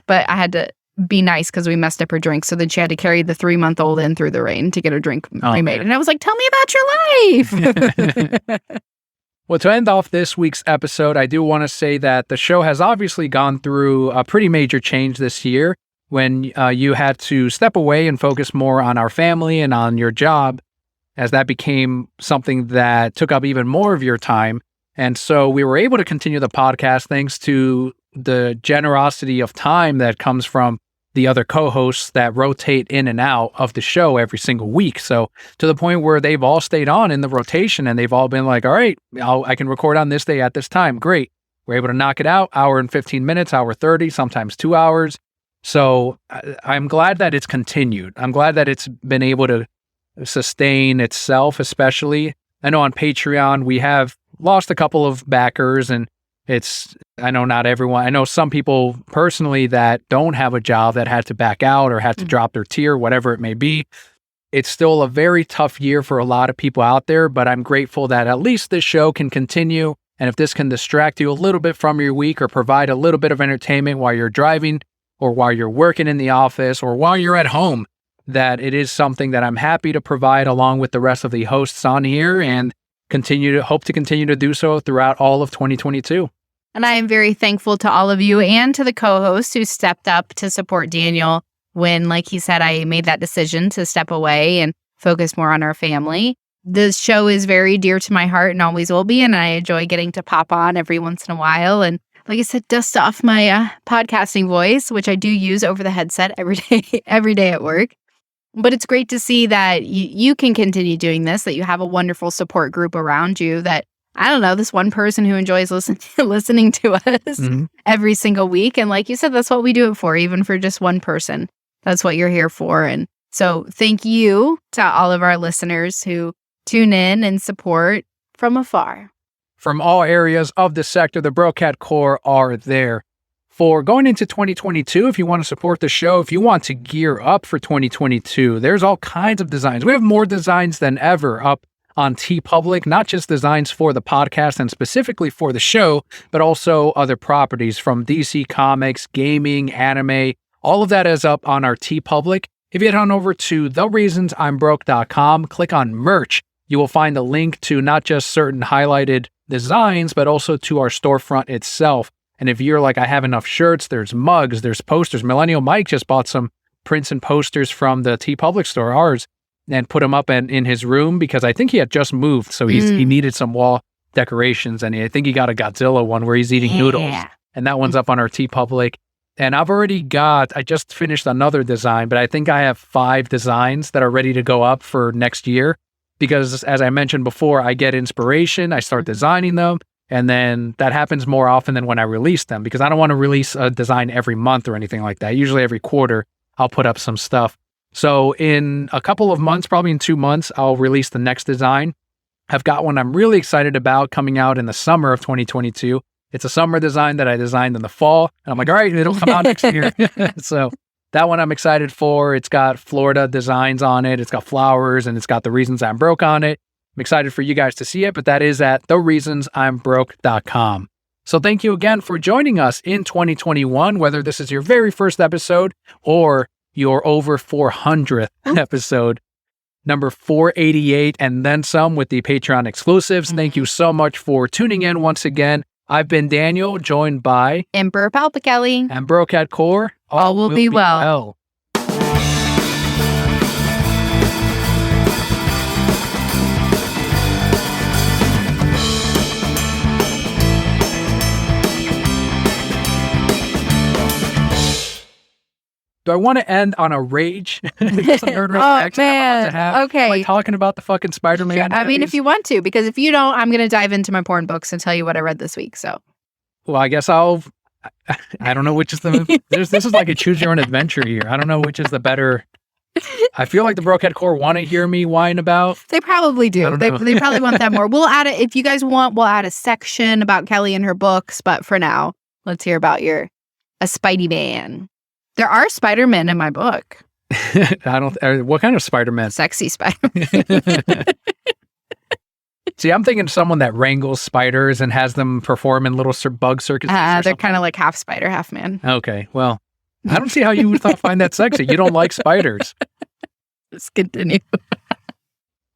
But I had to be nice because we messed up her drink. So then she had to carry the 3-month-old in through the rain to get her drink remade. Man. And I was like, tell me about your life. Well, to end off this week's episode, I do want to say that the show has obviously gone through a pretty major change this year when you had to step away and focus more on our family and on your job, as that became something that took up even more of your time. And so we were able to continue the podcast thanks to the generosity of time that comes from the other co-hosts that rotate in and out of the show every single week. So to the point where they've all stayed on in the rotation and they've all been like, all right, I can record on this day at this time. Great. We're able to knock it out, hour and 15 minutes, hour 30, sometimes 2 hours. So I'm glad that it's continued. I'm glad that it's been able to sustain itself, especially. I know on Patreon, we have lost a couple of backers, and I know not everyone, I know some people personally that don't have a job that had to back out or had to drop their tier, whatever it may be. It's still a very tough year for a lot of people out there, but I'm grateful that at least this show can continue. And if this can distract you a little bit from your week or provide a little bit of entertainment while you're driving or while you're working in the office or while you're at home, that it is something that I'm happy to provide along with the rest of the hosts on here, and hope to continue to do so throughout all of 2022. And I am very thankful to all of you and to the co-hosts who stepped up to support Daniel when, like he said, I made that decision to step away and focus more on our family. This show is very dear to my heart and always will be, and I enjoy getting to pop on every once in a while. And like I said, dust off my podcasting voice, which I do use over the headset every day at work. But it's great to see that you can continue doing this, that you have a wonderful support group around you, that, I don't know, this one person who enjoys listening to us every single week. And like you said, that's what we do it for, even for just one person. That's what you're here for. And so thank you to all of our listeners who tune in and support from afar. From all areas of the sector, the Brocat Core are there. For going into 2022, if you want to support the show, if you want to gear up for 2022, there's all kinds of designs. We have more designs than ever up on TeePublic, not just designs for the podcast and specifically for the show, but also other properties from DC Comics, gaming, anime. All of that is up on our TeePublic. If you head on over to thereasonsimbroke.com, click on merch, you will find a link to not just certain highlighted designs, but also to our storefront itself. And if you're like, I have enough shirts, there's mugs, there's posters. Millennial Mike just bought some prints and posters from the TeePublic store, ours, and put them up in his room because I think he had just moved. So he needed some wall decorations. And I think he got a Godzilla one where he's eating noodles. And that one's up on our TeePublic. And I just finished another design, but I think I have 5 designs that are ready to go up for next year. Because as I mentioned before, I get inspiration, I start designing them, and then that happens more often than when I release them, because I don't want to release a design every month or anything like that. Usually every quarter, I'll put up some stuff. So in a couple of months, probably in 2 months, I'll release the next design. I've got one I'm really excited about coming out in the summer of 2022. It's a summer design that I designed in the fall. And I'm like, all right, it'll come out next year. So that one I'm excited for. It's got Florida designs on it. It's got flowers, and it's got The Reasons I'm Broke on it. I'm excited for you guys to see it, but that is at thereasonsimbroke.com. So thank you again for joining us in 2021, whether this is your very first episode or your over 400th episode, number 488 and then some with the Patreon exclusives. Thank you so much for tuning in once again. I've been Daniel, joined by Emperor Palpicali and Brocat Core. All will be well. Do I want to end on a rage? Oh, man. Okay. Like talking about the fucking Spider-Man. I mean, if you want to, because if you don't, I'm going to dive into my porn books and tell you what I read this week. So, well, I guess I don't know which is this is like a choose your own adventure here. I don't know which is the better. I feel like the Brokehead Core want to hear me whine about. They probably do. They probably want that more. We'll add it. If you guys want, we'll add a section about Kelli and her books. But for now, let's hear about a Spidey Man. There are Spider-Men in my book. What kind of Spider-Man? Sexy Spider-Man. See, I'm thinking someone that wrangles spiders and has them perform in little bug circuses. They're kind of like half spider, half man. Okay, well, I don't see how you would find that sexy. You don't like spiders. Let's continue.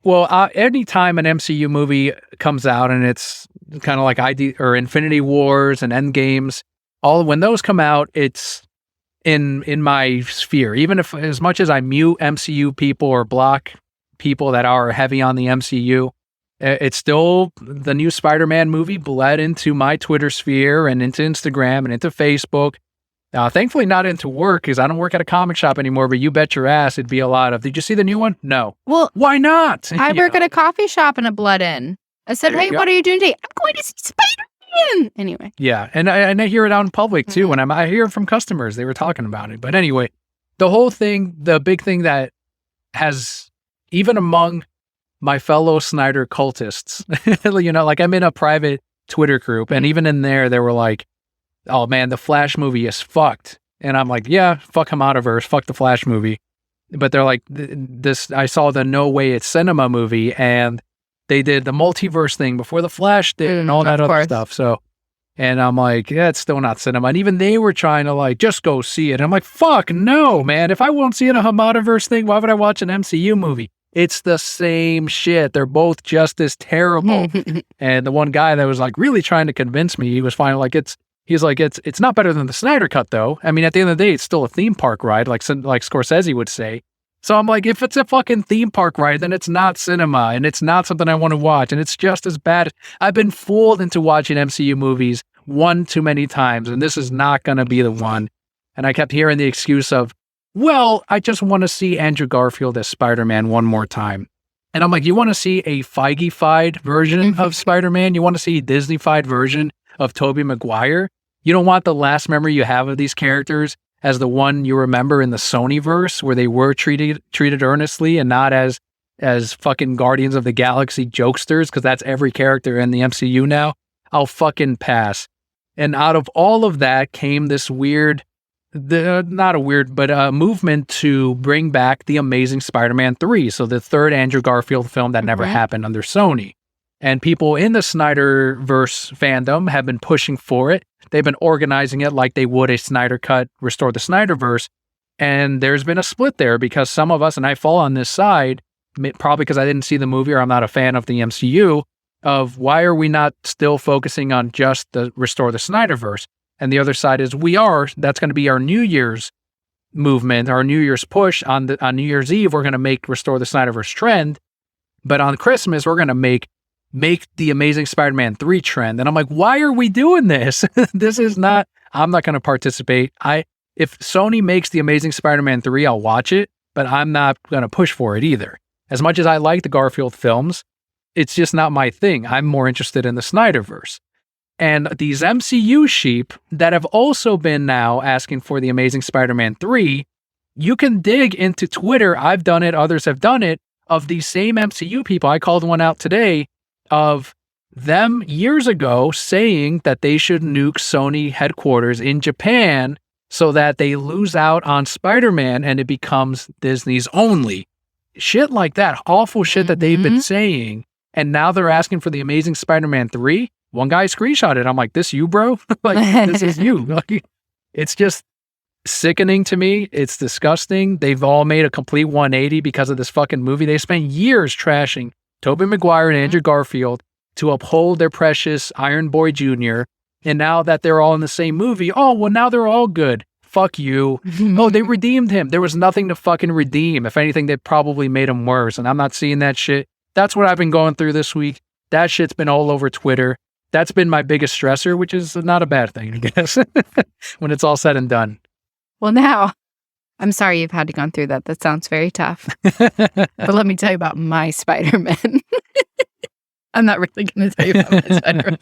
Well, anytime an MCU movie comes out and it's kind of like Infinity Wars and Endgames, when those come out, it's in my sphere. Even if, as much as I mute MCU people or block people that are heavy on the MCU, it's still the new Spider-Man movie bled into my Twitter sphere and into Instagram and into Facebook. Thankfully not into work, because I don't work at a comic shop anymore, but you bet your ass it'd be a lot of, did you see the new one? No. Well, why not? I work at a coffee shop and it bled in. I said, hey, what are you doing today? I'm going to see Spider-Man. Anyway. Yeah, and I hear it out in public too. When I hear it from customers, they were talking about it. But anyway, the whole thing, the big thing that has, even among my fellow Snyder cultists, like I'm in a private Twitter group, and even in there, they were like, "Oh man, the Flash movie is fucked," and I'm like, "Yeah, fuck Hamadaverse, fuck the Flash movie." But they're like, "This." I saw the No Way It's Cinema movie, and they did the multiverse thing before the Flash did, and all that other stuff. So. And I'm like, yeah, it's still not cinema. And even they were trying to like, just go see it. And I'm like, fuck no, man. If I won't see it in a Hamadaverse thing, why would I watch an MCU movie? It's the same shit. They're both just as terrible. And the one guy that was like really trying to convince me, he was finally like, it's not better than the Snyder Cut though. I mean, at the end of the day, it's still a theme park ride, like Scorsese would say. So I'm like, if it's a fucking theme park ride, then it's not cinema and it's not something I want to watch. And it's just as bad. I've been fooled into watching MCU movies one too many times, and this is not going to be the one. And I kept hearing the excuse of, well, I just want to see Andrew Garfield as Spider-Man one more time. And I'm like, you want to see a Feige-fied version of Spider-Man? You want to see a Disney-fied version of Tobey Maguire? You don't want the last memory you have of these characters as the one you remember in the Sonyverse, where they were treated earnestly and not as fucking Guardians of the Galaxy jokesters, because that's every character in the MCU now. I'll fucking pass. And out of all of that came this movement to bring back The Amazing Spider-Man 3. So the third Andrew Garfield film that never happened under Sony. And people in the Snyderverse fandom have been pushing for it. They've been organizing it like they would a Snyder Cut, Restore the Snyderverse. And there's been a split there because some of us, and I fall on this side, probably because I didn't see the movie or I'm not a fan of the MCU, of why are we not still focusing on just the Restore the Snyderverse? And the other side is that's going to be our New Year's movement, our New Year's push. On New Year's Eve, we're going to make Restore the Snyderverse trend. But on Christmas, we're going to make the Amazing Spider-Man 3 trend. And I'm like, why are we doing this? I'm not going to participate. If Sony makes the Amazing Spider-Man 3, I'll watch it, but I'm not going to push for it either. As much as I like the Garfield films, it's just not my thing. I'm more interested in the Snyderverse. And these MCU sheep that have also been now asking for the Amazing Spider-Man 3, you can dig into Twitter. I've done it. Others have done it. Of these same MCU people, I called one out today, of them years ago saying that they should nuke Sony headquarters in Japan so that they lose out on Spider-Man and it becomes Disney's only. Shit like that. Awful shit that they've been saying. And now they're asking for the Amazing Spider-Man 3. One guy screenshotted it. I'm like, this you, bro? Like, this is you. Like, it's just sickening to me. It's disgusting. They've all made a complete 180 because of this fucking movie. They spent years trashing Tobey Maguire and Andrew Garfield to uphold their precious Iron Boy Jr. And now that they're all in the same movie, oh, well, now they're all good. Fuck you. Oh, they redeemed him. There was nothing to fucking redeem. If anything, they probably made him worse. And I'm not seeing that shit. That's what I've been going through this week. That shit's been all over Twitter. That's been my biggest stressor, which is not a bad thing, I guess, when it's all said and done. Well, now, I'm sorry you've had to go through that. That sounds very tough. But let me tell you about my Spider-Man. I'm not really going to tell you about my Spider-Man.